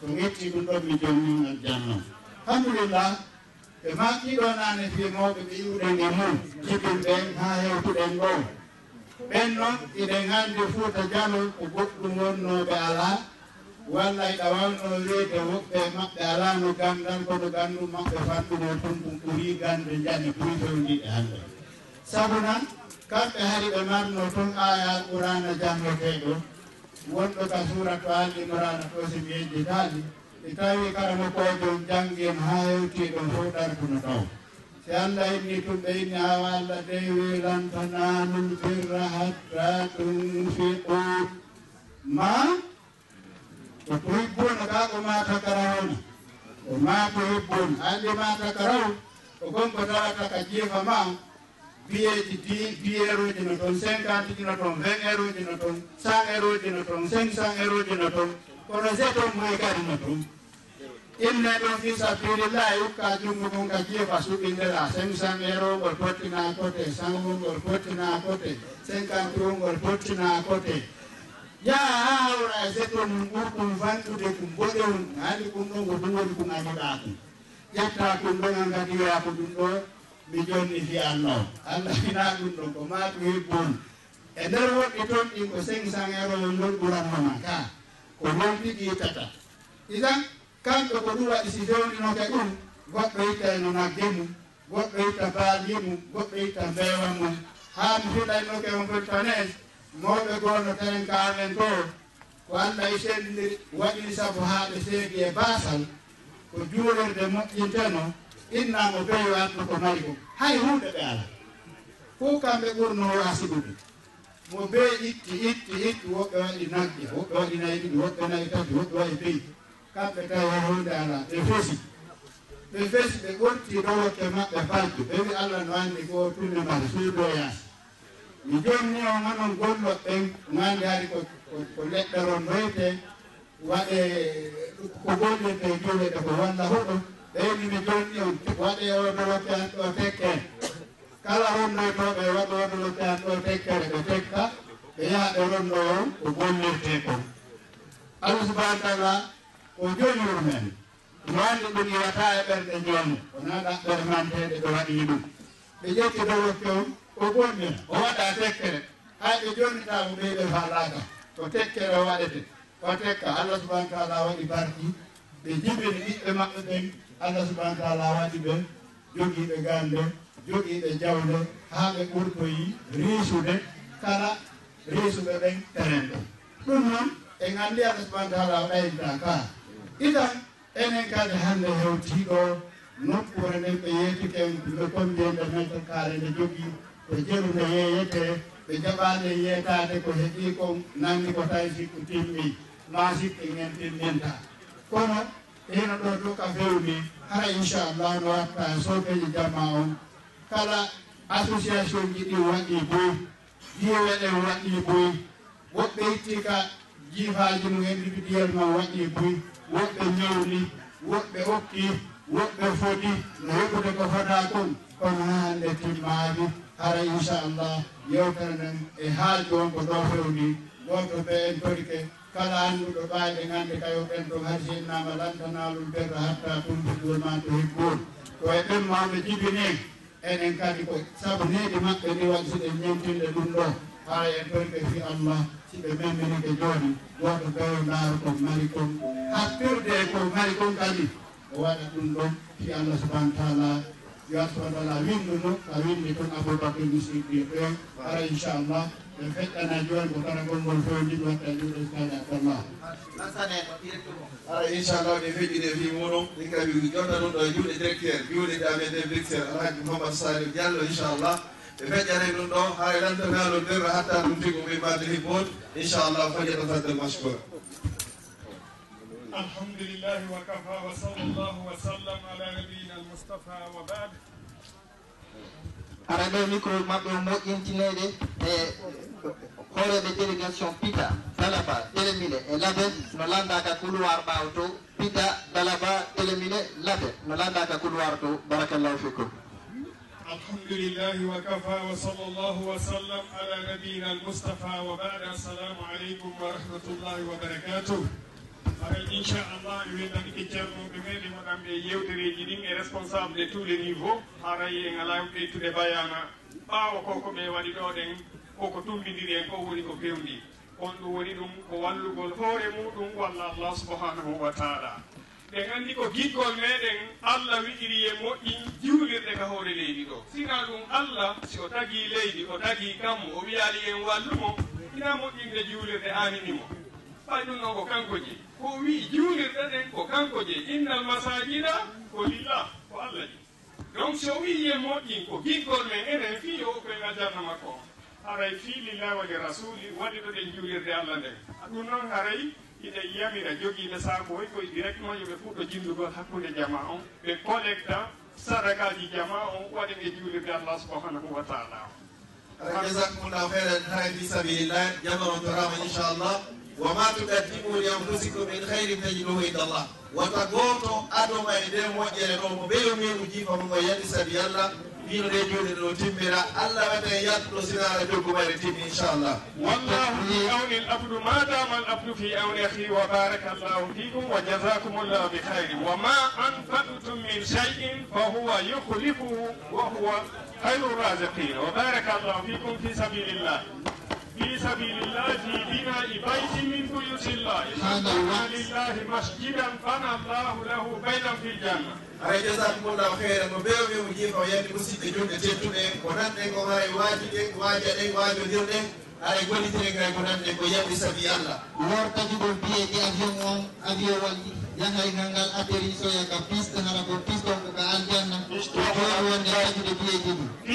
so ƴetti ɗum ɗon mi jommin aljanna alhamdulillah ɓe maɓɓiɗo nane fi mawɓe ɓe iwɗen e mum jibin ɓen ha hewtuɗen ɗo ɓen noon iɗen hande Fouta Dialo ko goɗɗum wonnoɓe ala walla iɗa wawno wiide woɓɓe maɓɓe ala no gandal kono gandu maɓɓe fattuɗo tun ɗum ɓuuri gande jane ɓuuri fewniɗe hande sabu nan kamɓe hari ɓe marno toon aya alqurana jangoteɗo wonɗo ka suratu al imrana to si mi yejjitali e tawi karamo kojo janguen ha hewtiɗon fof ɗartuno taw si Allah inni tum ɓe inni hawa Allah dewi lan tanalul birra hatta tunfiqu ma ko tuhibbuna ka ko ma takarawna ko ma tuhibbun andi ma takaraw ko gonko tawata ka jeefa ma biyeji 10 euros no toon 50 ji no toon 20 euros no toon 100 euros no toon 500 euros no toon kono se toon moy kadi no toon inne ɗon fi sabilillahi ukka jungo kon ka jeefa suɓindela 500 euros ngol pottina côté 100 ngol pottina côté 50 euros ngol pottina côté yaa ha hawra e setto mum ɓurɗum fanɗude kum boɗewum haali ɗum ɗon ko ɗum woni kum anduɗa kum ƴetta kum ɗon an kadi wiya ko ɗum ɗo mi jonni fi Allah Allah fina ɗum ɗon ko matu hebbon e nder woɗɗi toon ɗin ko 500 euros ngol ɓurannoma ka ko non tigi tata isan kamɓe ko ɗum waɗi si fewninoke ɗum goɗɗo itta eno nagge mum goɗɗo itta baali mum goɗɗo itta mbewa mum ha mi fiɗaynoke on peltanes mawɓe gono teren ka amen to ko Allah e sendidiri waɗini sabu ha ɓe seedi e basal ko juulorde moƴƴinteno innamo beyo adno ko mari ko hay hunde ɓe ala fof kamɓe ɓurno wasiɗude mo be itti woɓɓe waɗi nagge woɓɓe waɗi nayi ɗiɗi woɓɓe nayi tati woɓɓe waɗi beyi kamɓe tawi hunde ala ɓe fesi ɓe ɓorti ɗowokke maɓɓe falde ɓe wi Allah no andi ko tunne mata suudo yaasi mi jonni o ganon gollo ɓen gandi hari ko leɗɗe ron doyte waɗe ko gollete juuleɗe ko walla huɗo ɓeyni mi jonni on waɗe oɗo loppian ɗo tekkere kala ronnoytoɓe waɗo oɗo loppian ɗo tekkere ɓe tekka ɓe yaha ɓe ronno on ko gollirte kon Allah subhanahu wa ta'ala o joniwur men no andi ɗum iwata e ɓerɗe joni o naɗa ɓermanteɗe ɓe waɗi ɗum ɓe ƴetti dow loppe on o gonɗina o waɗa tekkere hay ɓe jonnitamo ɓeyɓe falaka ko tekkere o waɗete o tekka Allah subhanahu wa ta'ala waɗi barki ɓe jibini ɓiɓɓe maɓɓe ɓen Allah subhanahu wa ta'ala waɗi ɓe jogiiɓe gande jogiiɓe jawle haa ɓe ɓurtoyi riisude kala riisuɓe ɓen teren ɗo ɗum noon en anndi Allah subhanahu wa ta'ala waɗayinta ka itan enen kadi hannde hewtiiɗo nokkure nden ɓe yeetiken ɓe kombiyende métre carré nde jogii ɓe jeru nde yeeyete ɓe jaɓaade yeetaade ko heɓii kon nanndi ko tawi sikku timmi ma sikki ngen timminta kono eno ɗo to ka fewni hara inchallah no watta sopeji jamma on kala association ji ɗi waɗi boy jiweɗen waɗi boy woɓɓe itti ka jiifaji mum individuellement waɗi boy woɓɓe ñawli woɓɓe okki woɓɓe foti no heɓude ko fota kon kono hande timmaji hara inchallah yewtere nden e haaju on ko ɗo fewni goto ɓe en torike kala annduɗo ɓaade ngannde kayo ɓen ɗon hay sinnama lantanalum berra hatta tumbiɗol ma to heggol to e ɓen mawɓe jibinen enen kadi ko sabu needi maɓɓe ni waɗi siɗen ñemtinde ɗum ɗo haa en torike fi Allah siɓe memminike jooni goto ɓeyo ndaaro ko mari kon hattirde ko mari kon kadi o waɗa ɗum ɗon fi Allah subhanahu wa taala yo Allah subhanahu wa taala winduno a windi toon Aboubacry Siddiq ɓe hara inchallah ɓe feƴƴana jooni ko karagol ngol fewndi watta juuɗe kadi Abdallah ara inchallah ɓe feƴƴide fi muɗum ɗin kadi jonta ɗum ɗo e juuɗe directeur juuɗe amen directeur alhaji Mouhamadou Salif Diallo inchallah ɓe feƴƴane ɗum ɗo haara lantanalo nderra hatta ɗum tigo ɓe mbade hibbon inchallah falyatafaddal mashkour الحمد لله وكفى وصلى الله وسلم على نبينا المصطفى وبعد araɓe micro maɓɓe moƴƴintineɗe e hooreɓe délégation Pita Dalaba Télémine e Labe no landaka couloir ɓaw to Pita Dalaba Télémine Labe no landaka couloir to barakallahu fikum الحمد لله وكفى وصلى الله وسلم على نبينا المصطفى وبعد السلام عليكم ورحمة الله وبركاته inchallah e weddani ceernoɓe meɗen waɗanɓe yewtereji ɗin e responsable de tous les niveaux haray en ala ɓeytude bayana ɓaawa koko ɓe waɗi ɗo ɗen koko tumbidiri en ko woni ko fewndi on ɗum woni ɗum ko wallugol hoore muɗum walla Allah subhanahu wa taala ɓe gandi ko giggol meɗen Allah wiɗiri e moƴƴin juulirɗe ka hoore leydi ɗo sina ɗum Allah si o tagi leydi o tagi kammo o wiyali en wallumo ina moƴƴinde juulirɗe ananimo ɓay ɗum noon ko kanko je ko wi juulirɗe ɗen ko kanko je innal masajida ko lillah ko Allah ji donc so wi e moƴƴin ko giggol men enen fi o koye aljanna makko haray fi lillah wa li rasuli waɗi ɗo ɗen juulirde Allah nden ɗum noon haray ide yamira jogiiɓe saakoy koye directement yoɓe fuɗɗo jindugol hakkude jama on ɓe collecta sadakaji jama on waɗen e juulirde Allah subhanahu wa taala jazakumullahu khairan haray fi sabilillah jama on torama inchallah وما تقدموا لأنفسكم من خير تجدوه عند الله وتقوتوا أدوما إدم وجل نوم بيومي وجيفا من يدي سبي الله دينو دي جودي نو تيميرا الله متى يطلو سنارة جوكم إن شاء الله والله في عون العبد ما دام العبد في عون أخيه وبارك الله فيكم وجزاكم الله بخير وما أنفقتم من شيء فهو يخلفه وهو خير الرازقين وبارك الله فيكم في سبيل الله في سبيل الله في بناء بيت من بيوت الله بنى لله مسجدا بنى الله له بيتا في الجنة ay jazakumullahu khairan no beewɓe mo jiifa o yandi musidɓe jonde tedduɓe ko nanɗen ko hay waajiɗen waajaɗen waajodirɗen hay gollitiren kay ko nanɗen ko yamɗi sabi Allah wortajuɗo biyeɗi avion on avion walli yahay ngal atterrissage ka piste hara ko piste on ko ka aljanna joni wonde tajude biyeji ɗi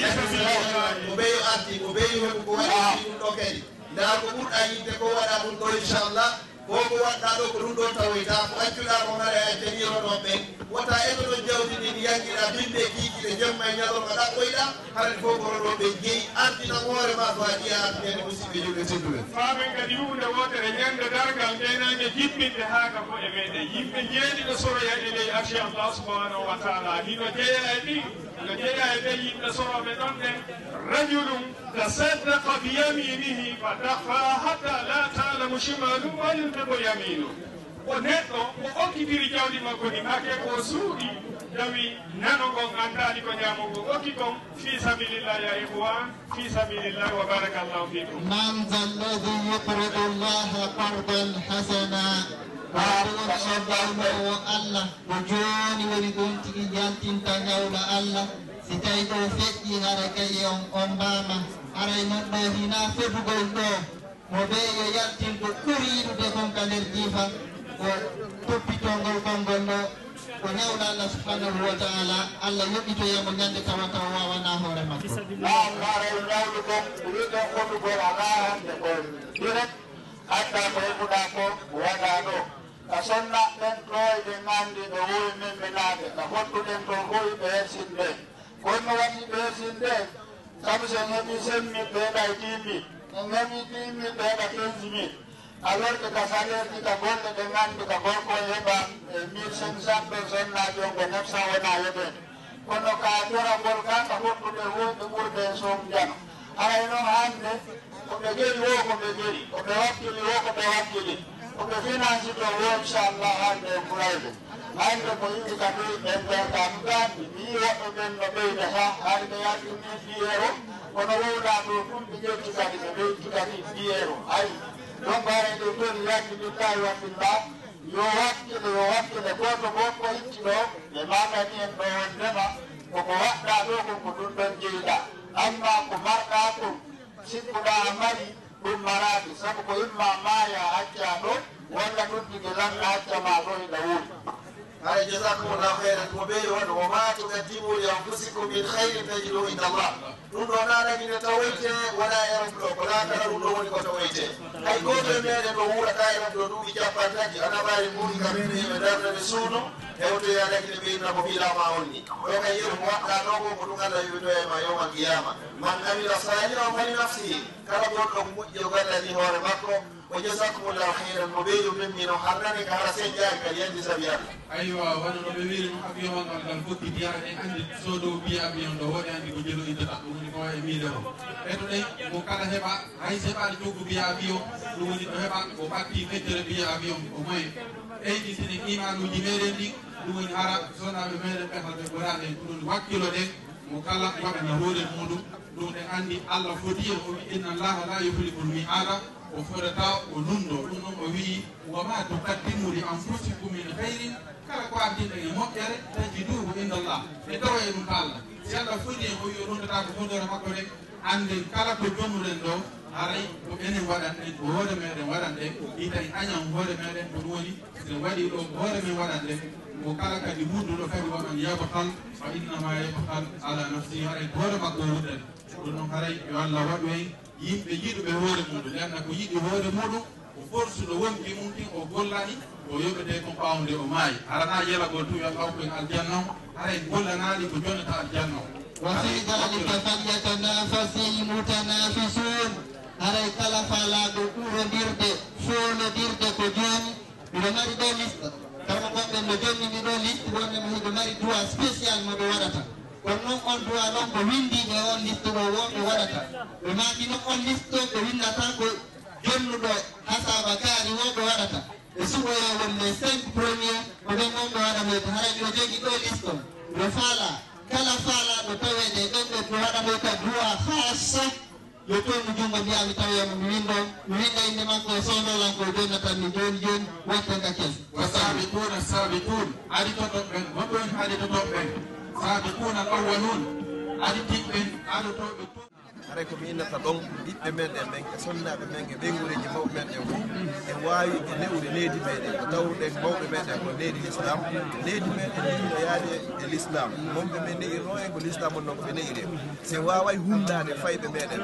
ko ɓeyo ardi ko ɓeyi heɓu ko waɗi ɗum ɗo kadi nda ko ɓurɗa yidde ko waɗa ɗum ɗo inchallah ko koko waɗɗa ɗo ko ɗum ɗo tawoyta ko accuɗa ko haare a jañiroɗon ɓen wota etoɗo jawdi ndi yangiɗa bimɓe kiikiɗe jemma e ñalorma ɗaɓɓoyɗa haɗa fof goroɗo ɓe jeeyi ardina hoore ma so a ƴiya ardinede musidɓe julɓe tedduɓe famen kadi hunde wotere ñande dargal ndenage jibbinde haaka fo e meɗen yimɓe jeeɗiɗo soroya e ley arshi allah subhanahu wa taala hino jeeya e ɗi no jeeya e ɓe yimɓe soroɓe ɗon ɗen rajulum tasaddaqa bi yaminihi fa dakfa hatta la talamu shimalu ma yunfiqu yaminu o neɗɗo o okkitiri jawdi makko ni hake ko suuɗi tawi nano gon andali ko ñamogo okki kon fi sabilillah ya ihwan fi sabilillah wa barakallahu fikum man zalladhi yuqridu allaha qardan hasana Baruun sobbamo o Allah ko joni woni ɗon tigi jaltinta ñawla Allah si tawi ɗo feƴƴi hara gaye on mbama aray non ɗo hina fedugol ɗo mo ɓe yo yaltin ko ɓuri yiɗude kon ka nder jiifa ko toppitongol konngol ɗo ko ñawla Allah subhanahu wa taala Allah yoɓitoyamo ñande tawa taw wawana hoore makko naam haray ñawlu kon wiɗen fotugol ala hande ko direct adda ko heɓuɗa ko waɗa ɗo ka sonna ɗen ɗoyɗe nandi ɓe wowi min ɓe naade ka fottuɗen to foyi ɓe hersinde kono waɗi ɓe hersinde sabu sen heɓi semmi ɓeeɗa 10 000 en heɓi 10 000 ɓeeɗa 15 000 alors que ka salaire ɗi ka golle ɗe nandi ka gorko heɓa 1500 ɗo sonnaji on ko 900 wona heɓen kono ka doragol ka ka fottuɗe woyɓe ɓurde e soom jano aray noon hande koɓe geri wo koɓe geri koɓe wakkili wo koɓe wakkili koɓe finance to wo inchallah hande e ɓurayɓe hande ko yimɓe kadi en bertami gandi mi yi woɓɓe ɓen no ɓeyda ha haade ɓe yaltini 10 euro kono wowɗa ɗo ɗum ɓe ƴetti kadi ɓe ɓeydi kadi 10 euro ayi donc haray ɗo toon yaltinillahi wabillah yo wakkile goto goto ko itti ɗo ɓe magani en ɗo on ndema koko waɗɗa ɗo kon ko ɗum ɗon jeyɗa amma ko marɗa ɗum sikkuɗa a mari ɗum maraki sabu ko imma maya acca ɗo walla ɗum tige lanɗa accama ɗo ina wuuri هاي جزاكم الله خيرا وبيرون وما تقدموا لانفسكم من خير تجدوه عند الله نونو نانا من تويته ولا يرملو ولا ترون لون كتويته اي غودو ميده دو ولا كايرم دو دوبي جاباتاجي انا باي مودي كاميني مدارنا بسونو ewto ya lakini bina ko bila maoni ko kay yero waqta dogo ko dum Allah yudo e ma yawmal qiyamah man amila salihan fa li nafsihi kala goddo ko mujjo galla ni hore makko wa jazakumullahu khairan mubiyu mimmi no harrani ka hara sen jaay kal yandi sabiya aywa wano no be wiiri avion on gal fokki diyaade andi sodo bi avion do wodi andi ko jelo idata dum ni ko e miile ko eto dey mo kala heba hay seba jogu bi avion dum ni do heba ko fatti feccere bi avion o moy eydi sini imanuji meden di dum ni hara sonabe meden be halbe borade dum wakkilo de mo kala wabe na hore mudum dum de andi Allah foti o wi inna Allah la yukhliqul mi'ada o forata o nundo dum o wi wa ma tuqaddimu li anfusikum min khairin kala ko andi de moƴƴere tajiduhu inda Allah e tawaye dum Allah si Allah foti o wi rondata ko fondore makko de ande kala ko jomuren do haray ko enen waɗan en ko hoore meɗen waɗan ɗe itay añan hoore meɗen ko ɗum woni so waɗi ɗo ko hoore men waɗan ɗe ko kala kadi hunduɗo kadi waɗan yabahal fa innama yabahal ala nafsihi haray ko hoore makko wuɗɗen ɗum noon haray yo Allah waɗu en yimɓe yiɗuɓe hoore muɗum nenna ko yiɗi hoore muɗum ko forsuɗo wonki mum tin o gollani o yoɓete ko ɓawde o maayi arana yelagol tu yo hawkoen aljanna o haray gollanaɗi ko jonnata aljanna o وفي ذلك فليتنافس المتنافسون haray kala faalaɗo ɓurodirde folodirde ko joni miɗo mari ɗo liste kama goɓɓe no jonni mi ɗo liste wonde mi hiɗo mari droit spécial moɓe waɗata kono noon on droit ɗon ko windiɓe on liste ɗo wonɓe waɗata ɓe maki noon on liste ɗo ko windata ko jonnuɗo hasaba kaari woɓe waɗata ɓe suɓoyo won les 5 premier ko ɓen on ɓe waɗamoyde haray miɗo jogi ɗo liste on ɗo faala kala faalaɗo tawede ɓen ɓe ko waɗamoy ka droit hasa yo toon mi jungo mbiyami tawemo mi winda inde makko sohnolan ko jonnatan mi joni joni wotten ka kes والسابقون السابقون أدي تطبن وبين أدي تطبن سابقون الأولون أدي تطبن أدي تطبن haray ko mi innata ɗon ɓiɓɓe meɗen ɓen e sonnaɓe men e ɓeygureji mawɓe meɗen fof e wawi e newde leydi meɗen ko tawruɗen mawɓe meɗen ko leydi l'islam leydi meɗen yiɗino yaade e l'islam momɓe men ne'irno en ko l'islam on noon ko ɓe ne'iri se waway hundade fayɓe meɗen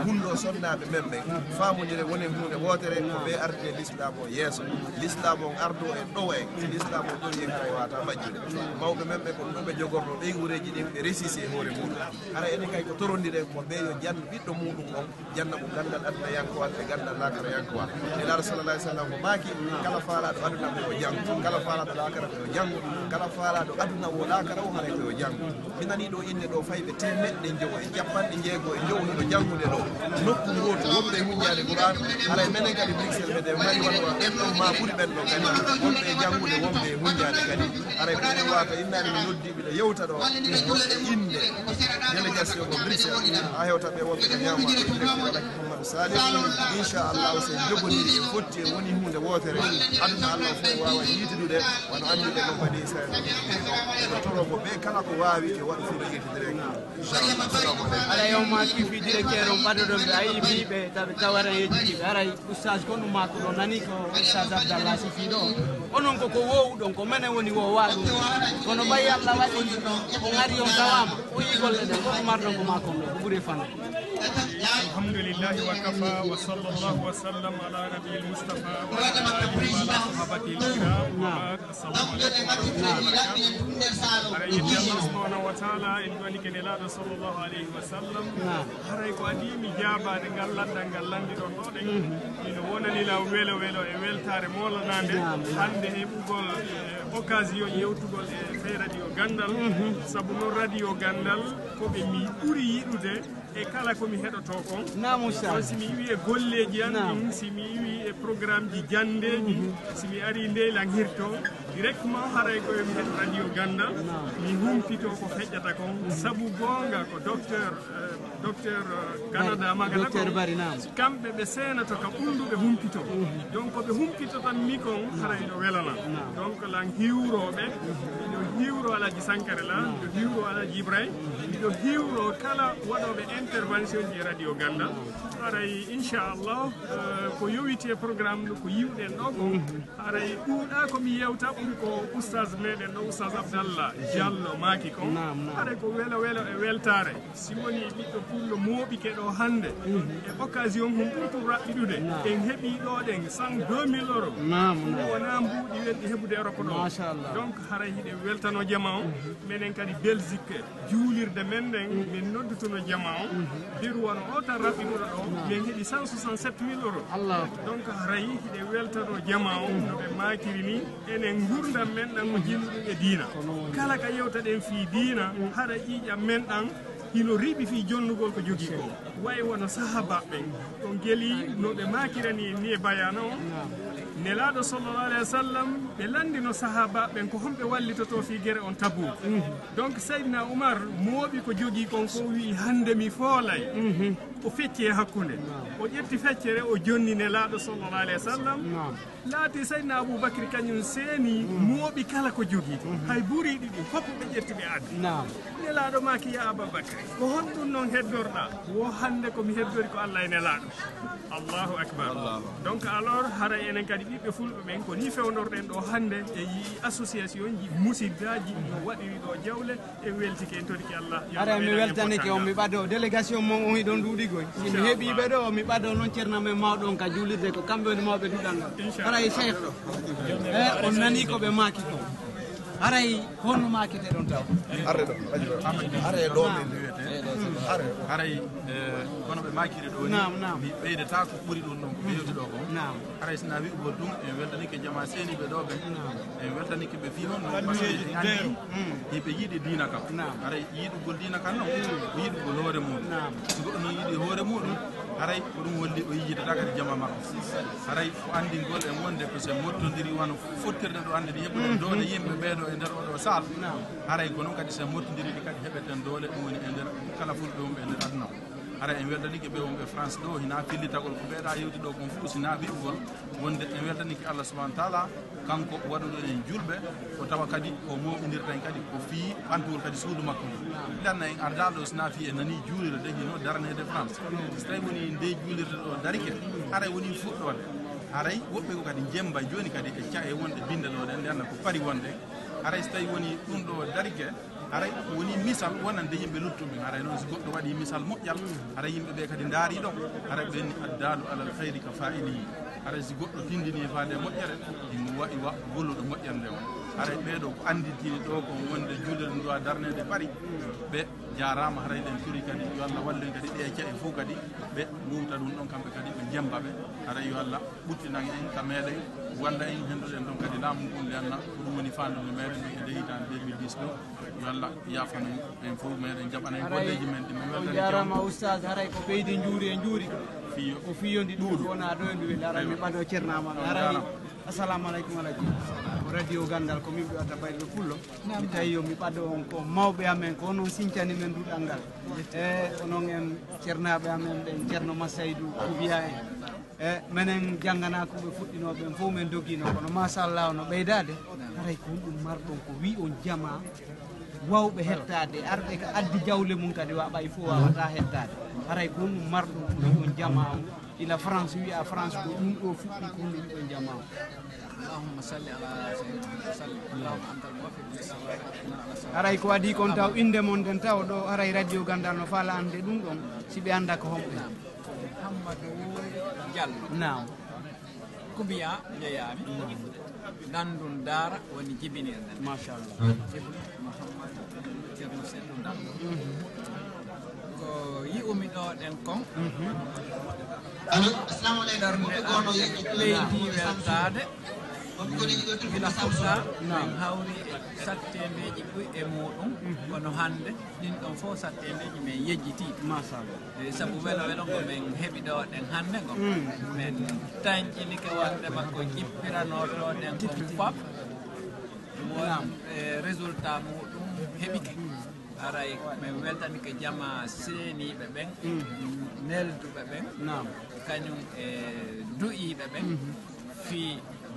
hundo sonnaɓe men ɓen famodire woni hunde wotere ko ɓe ardine l'islam o yeeso l'islam on ardo e ɗow en so l'islam o ɗori en kay wata majjude mawɓe men ɓe ko ɗum ɓe jogorno ɓeygureji ɗin ɓe resisi e hoore muɗum hara enen kay ko torodiren ko ɓe yo janno ɓiɗɗo muɗum on janna ko gandal aduna yankowal e gandal lakara yankowal nelaɗo sallallah sallam ko maaki kala faalaɗo aduna ɓe o janggo kala faalaɗo lakara ɓe o janggo kala faalaɗo aduna o lakara o haray ɓe o janggo mi nani ɗo inde ɗo fayɓe temeɗɗe jowo e capanɗe jeego e jowo ɗo janggude ɗo nokku goto wonɓe huñjade Qur'an haray menen kadi Bruxelles meɗen mari wonno ɓen ɗon ma ɓuuri ɓen ɗo kadi wonɓe janggude wonɓe huñjade kadi haray ɓenen wata innani mi noddiɓe ɗo yewta ɗo inde délégation ko Bruxelles a hewta ɓe wonɓe ɗo ñama alaki Mouhamadou Salih inchallahu sen jogodiri en fotti e woni hunde wotere aduna Allah fof wawa yitidude wono andude no mbaɗi sa no toro ko ɓe kala ko wawi e waɗa fuɗo yettidire inchallah assalamu aleykum ala yewma kifi directeur on ɓaɗoɗon ɓe ayi mbiɓe taɓe tawara yejjiɓe aray oustage gonɗum mako ɗo nani ko oustage Abdallah sifi ɗo onon koko wowɗon ko menen woni wowaɗum kono ɓayi Allah waɗi o gari on tawama o yigolle ɗen koko marɗon ko makon ɗo ko ɓuuri fande alhamdulillahi wa kafa wa sallallahu wa sallam ala nabiyyil mustafa wa ala alihi wa sahabatihi al-kiram wa ba'd assalamu alaikum wa rahmatullahi wa barakatuh ara yidde Allah subhanahu wa ta'ala en joni ken elaɗo sallallahu alayhi wa sallam haray ko adi mi jabade ngal landal ngal landiɗon ɗo ɗen ino wonanila welo welo e weltare molanade hande heɓugol occasion yewtugol e fey radio gandal saabu noon radio gandal koɓe mi ɓuuri yiɗude e kala komi heɗoto kon so simi wi e golleji an ɗin simi wi e programme ji jandeji simi ari ndeylan hirto directement haray koye mi heɗo radio gandal mi humpito ko feƴƴata kon saabu gonga ko docteur Canada magala ko kamɓe ɓe senato kam ɓurduɓe humpito donc ɓe humpito tan mi kon haray ɗo welana donc lan hiwroɓe miɗo hiwro Alaji Sankare la miɗo hiwro Alaji Ibrahima miɗo hiwro kala waɗoɓe intervention ji radio gandal haray inchallah ko yowiti e programme ko yiwɗen ɗo ko haray ɗuuɗa komi yewta ɓuuri ko oustage meɗen ɗo oustage Abdallah Diallo maki kon haray ko welo welo e weltare si woni ɓiɗɗo pullo mooɓike ɗo hande e occasion hum ɓurtu raɓɓiɗude en heeɓi ɗo ɗen 102 000 euros ɗum wona mbuuɗi welɗi heɓude Europe ɗo donc haray hiɗe weltano jama o minen kadi Belgique juulirde men ɗen min noddutuno jama o birwano o tan raɓɓiɗuɗo ɗo min heeɓi 167 000 euros donc haray hiɗe weltano jama o noɓe makiri ni enen gurdam men ɗan ko jinnuɗum e diina kala ka yewtaɗen fi diina haɗa ƴiiƴam men ɗan hino riɓi fi jonnugol ko jogui ko way wono sahabaɓen ɗo gueeli noɓe makirani ni e bayana o nelaɗo sallallahu alayhi wa sallam ɓe landino sahabaɓen ko homɓe wallitoto fi guere on Tabouk donc Seydina Oumar mooɓi ko jogui kon ko wi hande mi foolay o fecci e hakkude o ƴetti feccere o jonni nelaɗo sallallahu alayhi wa sallam laati Seydina Aboubacry kañum seeni mooɓi kala ko jogui hay ɓuriɗi ɗum fof ɓe ƴetti ɓe addi nelaɗo maki ya Aboubacry ko honɗum noon heddorɗa wo hande komi heddori ko Allah e nelaɗo Allahu akbar donc alors haray enen kadi ɓiɓɓe fulɓe ɓen ko ni fewnorɗen ɗo hande e yi association ji musiddaji no waɗiri ɗo jawle e weltike en toriki Allah ara mi weltanike on mi ɓaɗo délégation mon on hiɗon duuɗigoy mi heeɓiɓe ɗo mi ɓaɗo noon ceerno men mawɗon ka juulirde ko kamɓe woni mawɓe duɗal ɗon haray cheikh e on nani koɓe maaki ko haray honno makete ɗon taw are ɗo haray kono ɓe makiri ɗo ni mi ɓeydata ko ɓuuri ɗum ɗon ko ɓeyewti ɗo ko haray sina wi'ugol ɗum en weltanike jama seeniɓe ɗo ɓe en weltanike ɓe fi noon par ce que andi hiɓe yiiɗi diina kam haray yiiɗugol diina kam noon ko yiiɗugol hoore muɗum so goɗɗo noon yiiɗi hoore muɗum haray ko ɗum holli o yijidata kadi jama makko haray ko andingol en wonde ko se mottodiri wano fottirɗen ɗo ande ɗi heɓuɗen doole yimɓe ɓeeɗo e nder oɗo sal haray ko noon kadi se mottodiri ɗi kadi heɓeten doole ɗum woni e nder kala fulɓe wonɓe e nder aduna ara en weltanike ɓe wonɓe France ɗo hina fillitagol ko ɓeeɗa yewti ɗo kon fof sina wiɗugol wonde en weltanike Allah subahana taala kanko waɗuɗo en julɓe o tawa kadi o mawɗidirta en kadi ko fii ɓantugol kadi suudu makko ndu ɗanna en ardaɗo sina fi en nani juulirde de hino darnede France so tawi woni nde juulirde ɗo darike aray woni fuɗɗode aray woɓɓe ko kadi jemba joni kadi e ca e wonɗe binde ɗo ɗen ndenna ko pari wonde aray so tawi woni ɗum ɗo darike aray woni misal wonande yimɓe luttuɓe aray noon so goɗɗo waɗi misal moƴƴal aray yimɓeɓe kadi daari ɗon aray ɓenni addalu alal hayri ka fa'ilihi aray so goɗɗo tindini faade moƴƴere imo waɗi wa golluɗo moƴƴere nde on aray ɓeeɗo ko anditini ɗo ko wonde juulirde nduwa darnede paari ɓe jarama haray ɗen turi kadi yo Allah wallen kadi ɗe ca e fof kadi ɓe gumta ɗum ɗon kamɓe kadi ɓe jembaɓe aray yo Allah ɓuttinan en ka meɗen walla en henduɗen ɗon kadi laamu ngun ndenna ko ɗum woni fandude meɗen ɗo e nde hitande 2010 ɗo yo Allah yafano en fof meɗen jaɓana en golleji men ɗimen on jarama oustaz haray ko ɓeydi juuri e juuri fiyo ko fiyodi ɗum wona ɗo e nduwel aray mi ɓaɗo ceernama haray assalamu aleykum aleykum ko radio gandal ko min ɓiwata bayɗo pullo mi tawi yo mi ɓaɗo on ko mawɓe amen ko onon sincani men duɗal ngal e onon en ceernaɓe amen ɓen ceerno Massaydou Koubiya en e menen jangganakoɓe fuɗɗinoɓen fof men doguino kono machallah no ɓeydade haray ko ɗum marɗon ko wi on jama wawɓe hettade arɓe ko addi jawle mum kadi waɓay fof wawata hettade haray ko ɗum marɗum ko wi on jama o ila France wiya France ko ɗum ɗo fuɗɗi ko wi on jama o اللهم صل على سيدنا وسلم اللهم انت الموفق للصواب haray ko waɗi kon taw inde mon den taw ɗo haray radio gandal no faala ande ɗum ɗon si ɓe anda ko homɓe Hammadou Diallo nam Koubiya jeeyami nandun daara woni jibinirɗen machallah Mouhamadou ceerno seɗɗo dam ko yi'umi ɗo ɗen kon assalamu aleykum leydi weltade gila fuɗɗa min hawri e sattendeji ɓuy e muɗum kono hande ɗin ɗon fof sattendeji min yejjiti machallah saabu welo welo ko min heeɓi ɗo ɗen hande ko min tañƴinike wonde makko jippiranotoɗen kon fop won résultat muɗum heeɓike aray min weltanike jama seeniɓe ɓen nelduɓe ɓen kañum e du'iɓe ɓen fi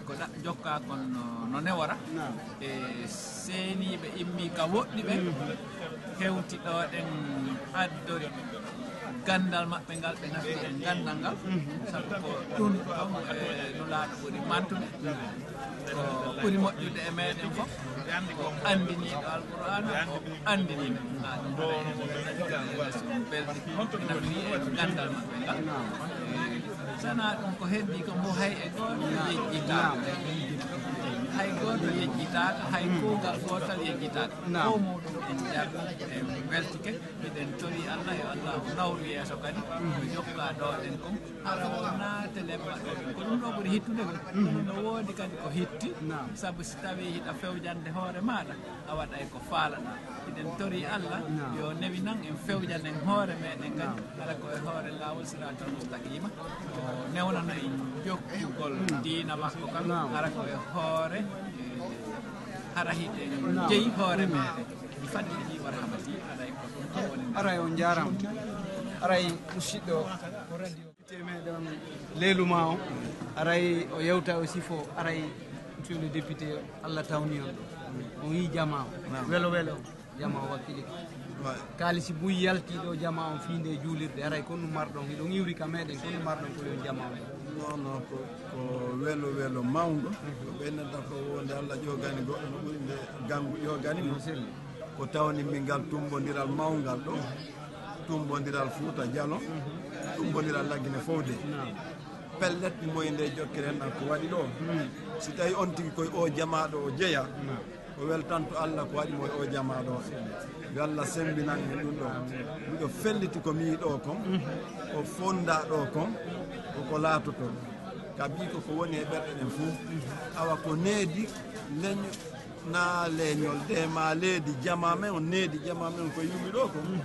ko jokka kon no newora e seeniɓe immi ka woɗɗi ɓen hewti ɗo ɗen addori gandal maɓɓe ngal ɓe naftiri gandal ngal sabu ko ɗum ɗon no laaɗo ɓuri mantude ko ɓuri moƴƴude e meɗen fof ko andiniɗo alqur'ana ko andiniɓe belti naftiri e gandal maɓɓe ngal sana ɗum ko heddi ko mbo hay e goto yejjitaka hay goto yejjitaka hay kuugal gotal yejjitaka ko muɗum en jarɗi e weltike miɗen tori Allah yo Allah nawru yeeso kadi ko jokka ɗo ɗen kom ala o naatelemma ɗo ko ɗum ɗo ɓuuri hittude kono no woodi kadi ko hitti saabu si tawi hiɗa fewjande hoore maɗa a waɗay ko faalaɗa miɗen tori Allah yo newi nan en fewjanen hoore meɗen kadi ala koye hoore lawol siratal mustaqima o newnano en jokkugol diina makko kam ara koye hoore hara hiɗen jeeyi hoore meɗen mi fadɗiɗi warhamati aɗay ko ɗum ɗo woni aray on jarama aray musidɗo ko radio te meɗon leeluma o aray o yewta aussi fo aray monsieur le député Allah tawni on ɗo on yi jama o welo welo jama o wakkili kalisi buy yaltiɗo jama on fiinde juulirde aray ko ɗum marɗon hiɗon iwri ka meɗen ko ɗum marɗon ko yon jama o non non ko welo welo mawɗo ko ɓennata ko wonde Allah ƴogani goɗɗo no ɓuri nde ganggu ƴogani mo ko tawni min ngal tumbodiral mawgal ɗo tumbodiral Fouta Diallo tumbodiral Laguine Fowde pellet moye nde jokkiren ɗan ko waɗi ɗo si tawi on tigui koye o jamaɗo o jeeya ko weltanto Allah ko waɗi moye o jamaɗo o yo Allah sembinan en ɗum ɗo miɗo felliti ko mi yi ɗo kon o fonda ɗo kon koko laatoto kabi ko woni e ɓerɗe ɗen fof awa ko needi leño na leñol de ma leedi jama men on needi jama men ko yumi ɗo ko ɗum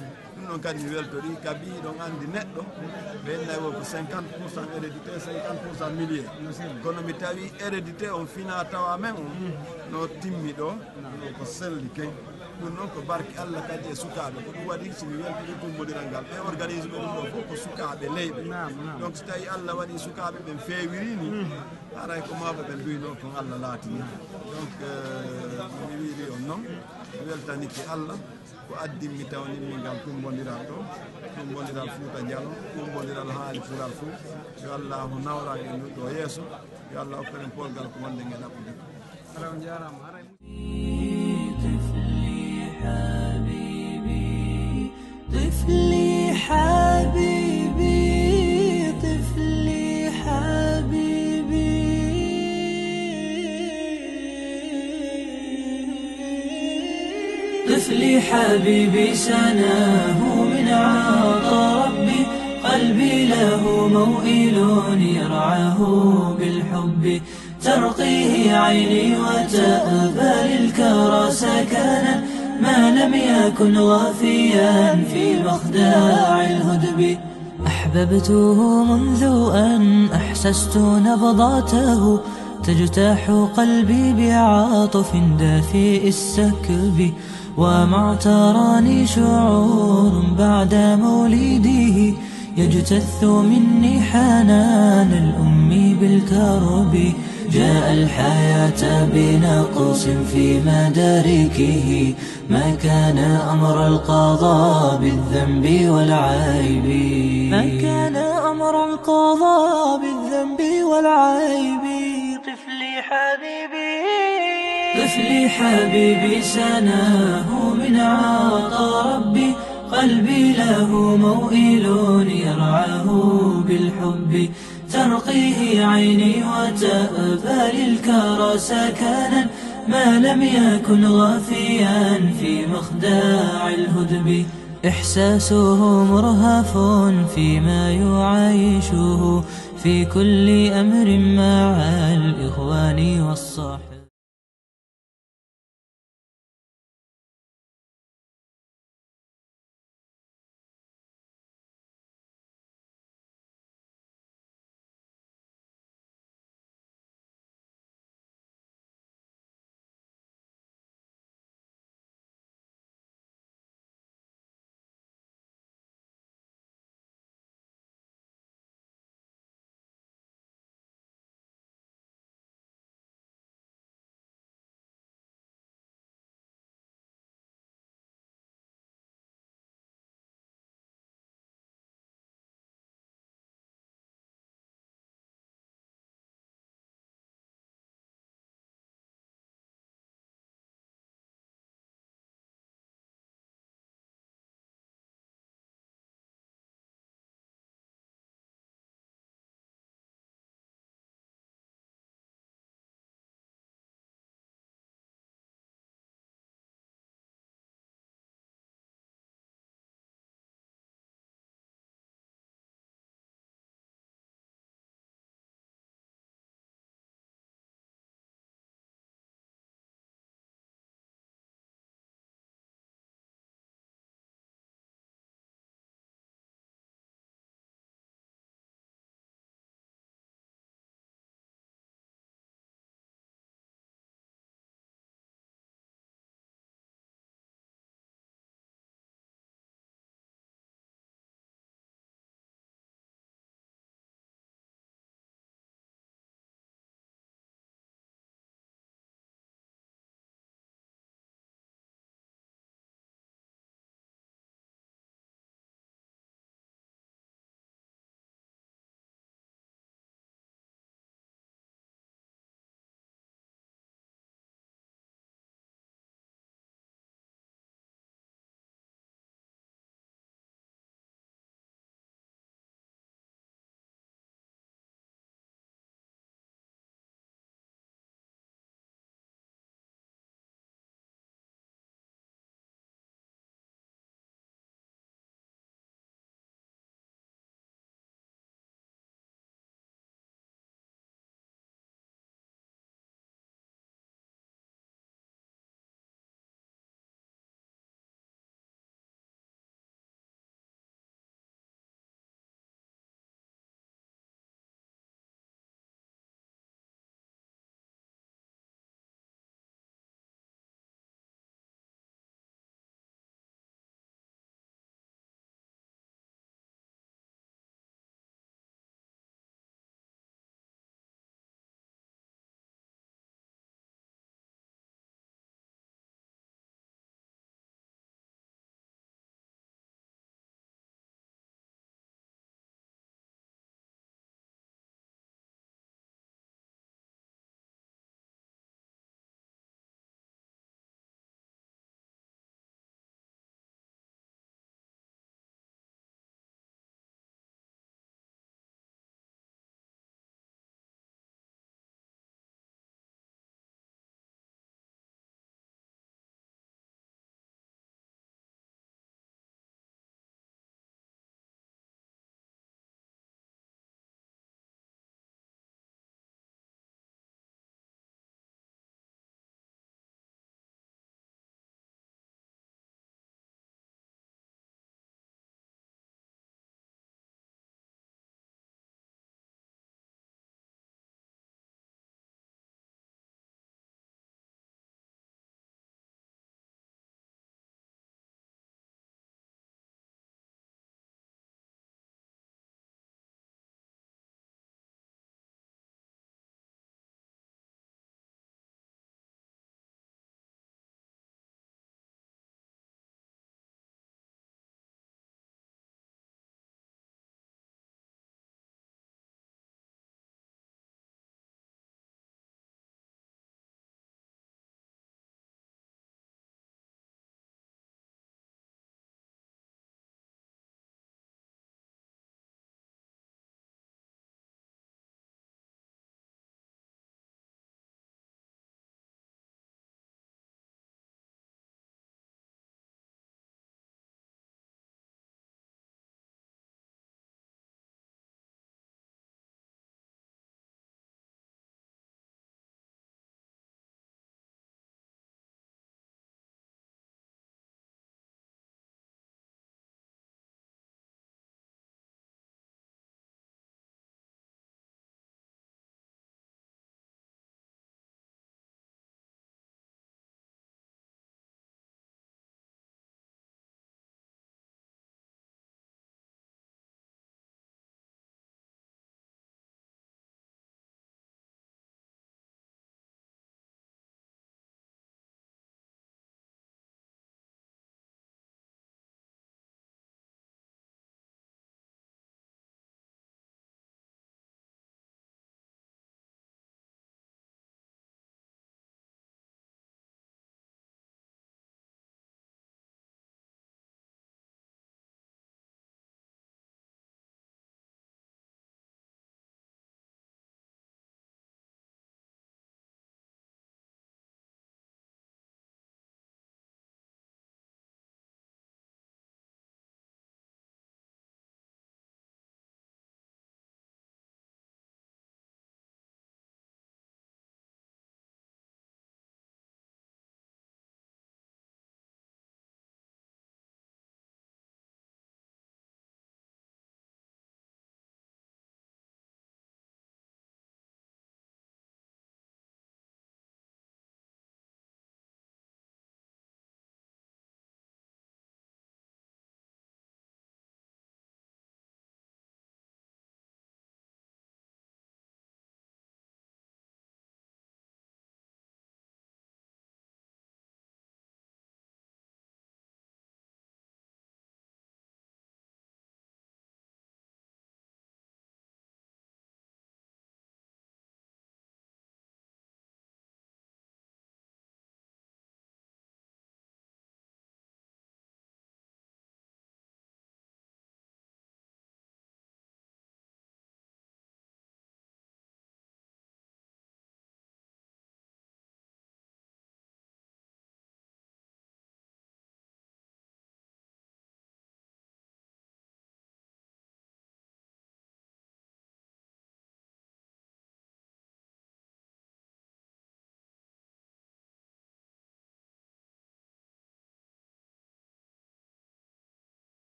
ɗon kadi mi weltori kabi ɗon andi neɗɗo ɓennayi wo ko 50% hérédité 50% millier kono mi tawi hérédité on fina tawa men on no timmi ɗo ko selli ken ɗum noon ko barke Allah kadi e sukaɓe ko ɗum waɗi somi weltini tumbodiral ngal ɓe organisme ɗum ɗo fof ko sukaɓe leyɓe donc so tawi Allah waɗi sukaɓe ɓen feewirini haray ko mawɓe ɓen duyno kon Allah laatini donc mi wiiri on noon mi weltaniki Allah ko addinmi tawnimmi ngal tumbodiral ɗo tumbodiral Fouta Dialo tumbodiral haali Fural fof yo Allahu nawra en ɗo yeeso yo Allah hokkaren polgal ko wonde nge ɗaɓɓude ala on jarama طفلي حبيبي طفلي حبيبي طفلي حبيبي سناه من عطا ربي قلبي له موئل يرعاه بالحب ترقيه عيني وتأبى للكرى سكنا ما لم يكن غافيا في مخداع الهدب أحببته منذ أن أحسست نبضاته تجتاح قلبي بعاطف دافئ السكب وما اعتراني شعور بعد مولده يجتث مني حنان الأم بالكرب جاء الحياة بنقص في مداركه ما كان أمر القضاء بالذنب والعيب ما كان أمر القضاء بالذنب والعيب طفلي حبيبي طفلي حبيبي سناه من عطا ربي قلبي له موئل يرعاه بالحب ترقيه عيني وتأبى للكرى سكنا ما لم يكن غافيا في مخداع الهدب إحساسه مرهف فيما يعيشه في كل أمر مع الإخوان والصحب